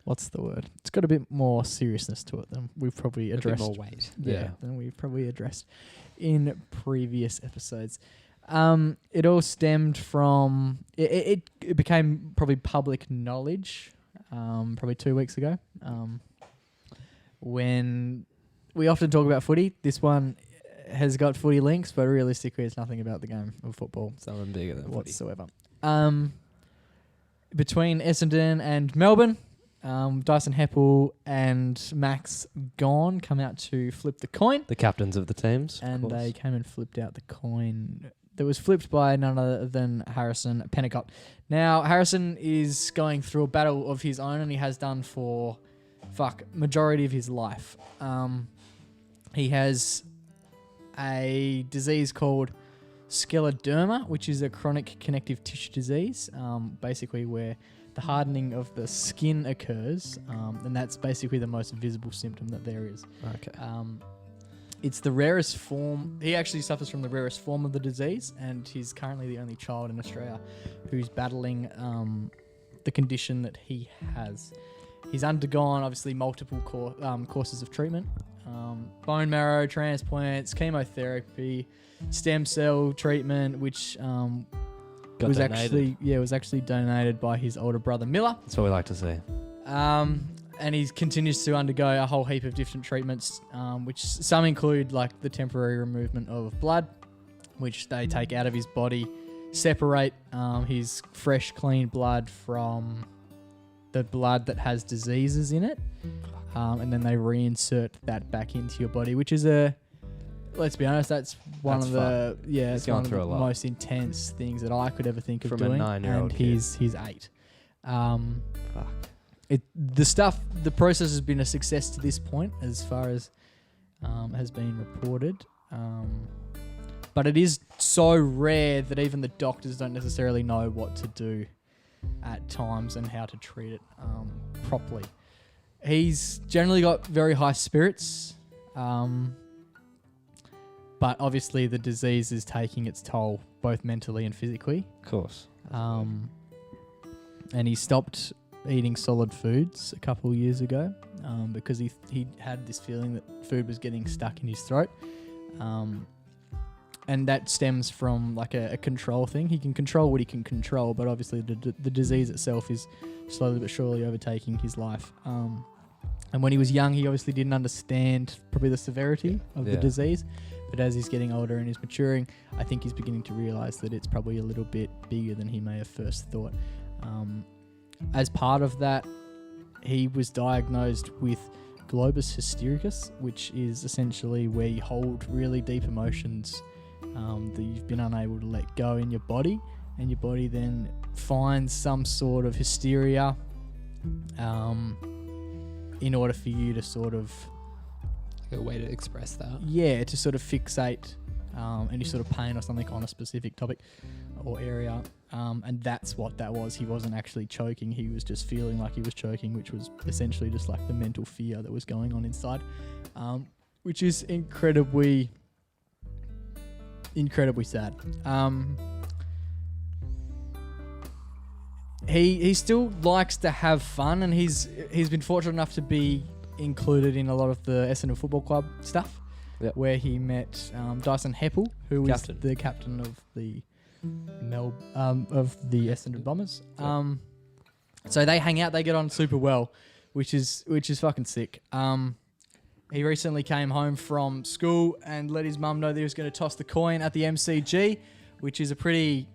What's the word? It's got a bit more seriousness to it than we've probably addressed. A bit more weight. Yeah, than we've probably addressed in previous episodes. It all stemmed from it became probably public knowledge probably 2 weeks ago when we often talk about footy. This one has got footy links, but realistically it's nothing about the game of football. Something bigger than whatsoever. Between Essendon and Melbourne, Dyson Heppel and Max Gawn come out to flip the coin. The captains of the teams. And they came and flipped out the coin that was flipped by none other than Harrison Pennicott. Now, Harrison is going through a battle of his own, and he has done for, majority of his life. He has a disease called scleroderma, which is a chronic connective tissue disease, basically where the hardening of the skin occurs, and that's basically the most visible symptom that there is. Okay. It's the rarest form. He actually suffers from the rarest form of the disease, and he's currently the only child in Australia who's battling the condition that he has. He's undergone, obviously, multiple courses of treatment. Bone marrow transplants, chemotherapy, stem cell treatment, which was actually donated by his older brother Miller. That's what we like to see. And he continues to undergo a whole heap of different treatments, which some include like the temporary removal of blood, which they take out of his body, separate his fresh, clean blood from the blood that has diseases in it, and then they reinsert that back into your body, which is let's be honest, that's one of the most intense things that I could ever think of doing. From a 9-year-old and kid. he's 8. Fuck. The process has been a success to this point, as far as has been reported. But it is so rare that even the doctors don't necessarily know what to do at times and how to treat it properly. He's generally got very high spirits, but obviously the disease is taking its toll both mentally and physically. Of course. And he stopped eating solid foods a couple of years ago because he had this feeling that food was getting stuck in his throat. And that stems from like a control thing. He can control what he can control, but obviously the disease itself is slowly but surely overtaking his life. And when he was young, he obviously didn't understand probably the severity of the disease. But as he's getting older and he's maturing, I think he's beginning to realise that it's probably a little bit bigger than he may have first thought. As part of that, he was diagnosed with globus hystericus, which is essentially where you hold really deep emotions that you've been unable to let go in your body, and your body then finds some sort of hysteria in order for you to sort of... Like a way to express that. Yeah, to sort of fixate any sort of pain or something on a specific topic or area. And that's what that was. He wasn't actually choking. He was just feeling like he was choking, which was essentially just like the mental fear that was going on inside, which is incredibly sad. He still likes to have fun, and he's been fortunate enough to be included in a lot of the Essendon Football Club stuff, where he met Dyson Heppel, who was the captain of the Essendon Bombers. So they hang out, they get on super well, which is fucking sick. He recently came home from school and let his mum know that he was going to toss the coin at the MCG, which is a pretty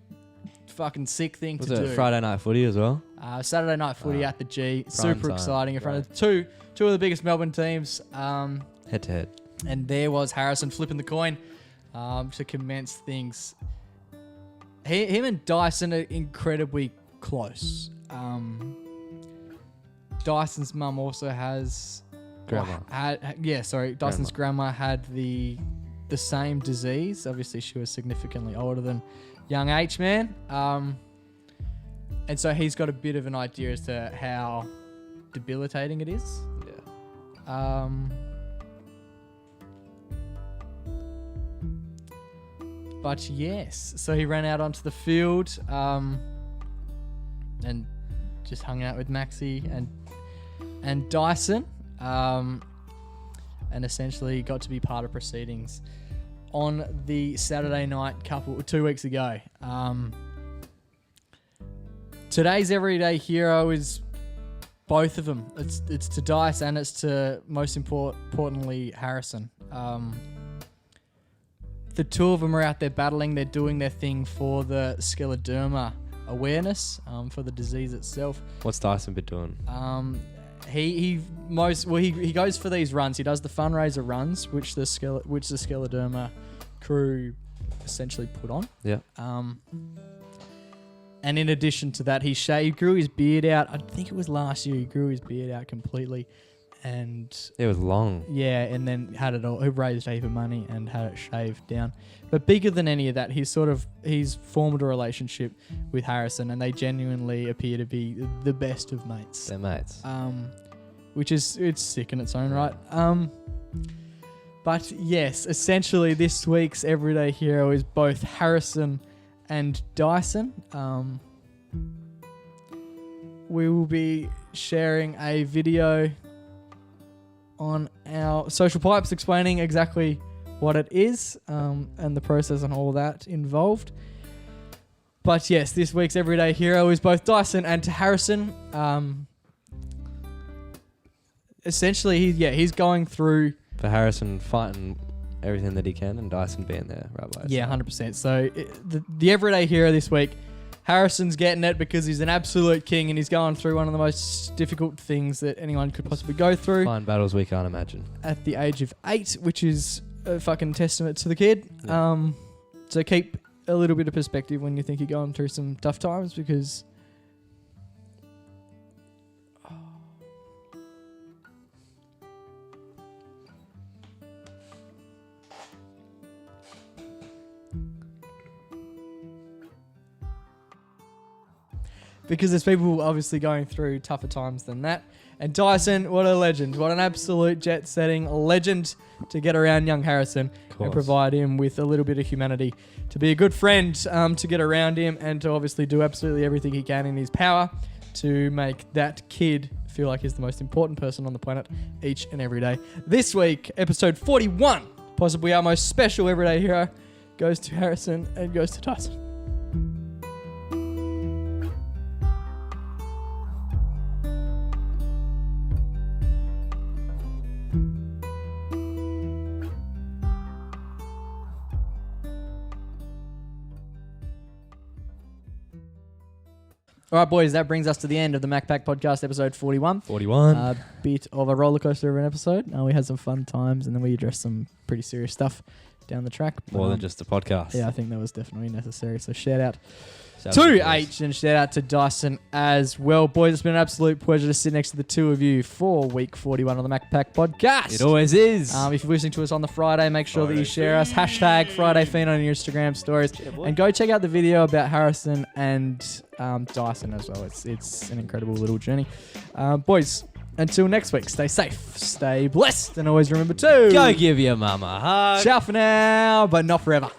fucking sick thing to do. Was it Friday night footy as well? Saturday night footy at the G. Super exciting in front of two of the biggest Melbourne teams. Head to head. And there was Harrison flipping the coin to commence things. him and Dyson are incredibly close. Dyson's mum also has Grandma. Dyson's grandma had the same disease. Obviously, she was significantly older than young H-Man. And so he's got a bit of an idea as to how debilitating it is. Yeah. But yes, so he ran out onto the field and just hung out with Maxie and Dyson, and essentially got to be part of proceedings on the Saturday night 2 weeks ago. Today's everyday hero is both of them. It's to Dice and it's to, most importantly, Harrison. The two of them are out there battling. They're doing their thing for the scleroderma awareness, for the disease itself. What's Dyson been doing? He goes for these runs. He does the fundraiser runs, which the scleroderma crew essentially put on. Yeah. And in addition to that, he grew his beard out. I think it was last year. He grew his beard out completely, and It was long. yeah, and then had it all. He raised a heap of money and had it shaved down. But bigger than any of that, he's formed a relationship with Harrison, and they genuinely appear to be the best of mates. They're mates. Which is, it's sick in its own right. But yes, essentially this week's everyday hero is both Harrison and Dyson. We will be sharing a video on our social pipes explaining exactly what it is, and the process and all that involved. But yes, this week's everyday hero is both Dyson and Harrison. Essentially, he's going through... For Harrison fighting everything that he can and Dyson being there right by his Yeah, side. 100%. So the everyday hero this week, Harrison's getting it because he's an absolute king and he's going through one of the most difficult things that anyone could possibly go through Fine battles we can't imagine. at the age of 8, which is a fucking testament to the kid. Yeah. So keep a little bit of perspective when you think you're going through some tough times, because there's people obviously going through tougher times than that. And Dyson, what a legend. What an absolute jet-setting legend to get around young Harrison and provide him with a little bit of humanity, to be a good friend, to get around him, and to obviously do absolutely everything he can in his power to make that kid feel like he's the most important person on the planet each and every day. This week, episode 41, possibly our most special everyday hero, goes to Harrison and goes to Dyson. All right, boys, that brings us to the end of the Macpack podcast, episode 41. 41. A bit of a roller coaster of an episode. We had some fun times, and then we addressed some pretty serious stuff down the track. More than just a podcast. Yeah, I think that was definitely necessary. So shout out Shout to out to H and shout out to Dyson as well. Boys, it's been an absolute pleasure to sit next to the two of you for week 41 of the Macpack podcast. It always is. If you're listening to us on the Friday, make sure that you share us. Hashtag FridayFiend on your Instagram stories. And go check out the video about Harrison and Dyson as well. It's an incredible little journey. Boys, until next week, stay safe, stay blessed, and always remember to... Go give your mama a hug. Ciao for now, but not forever.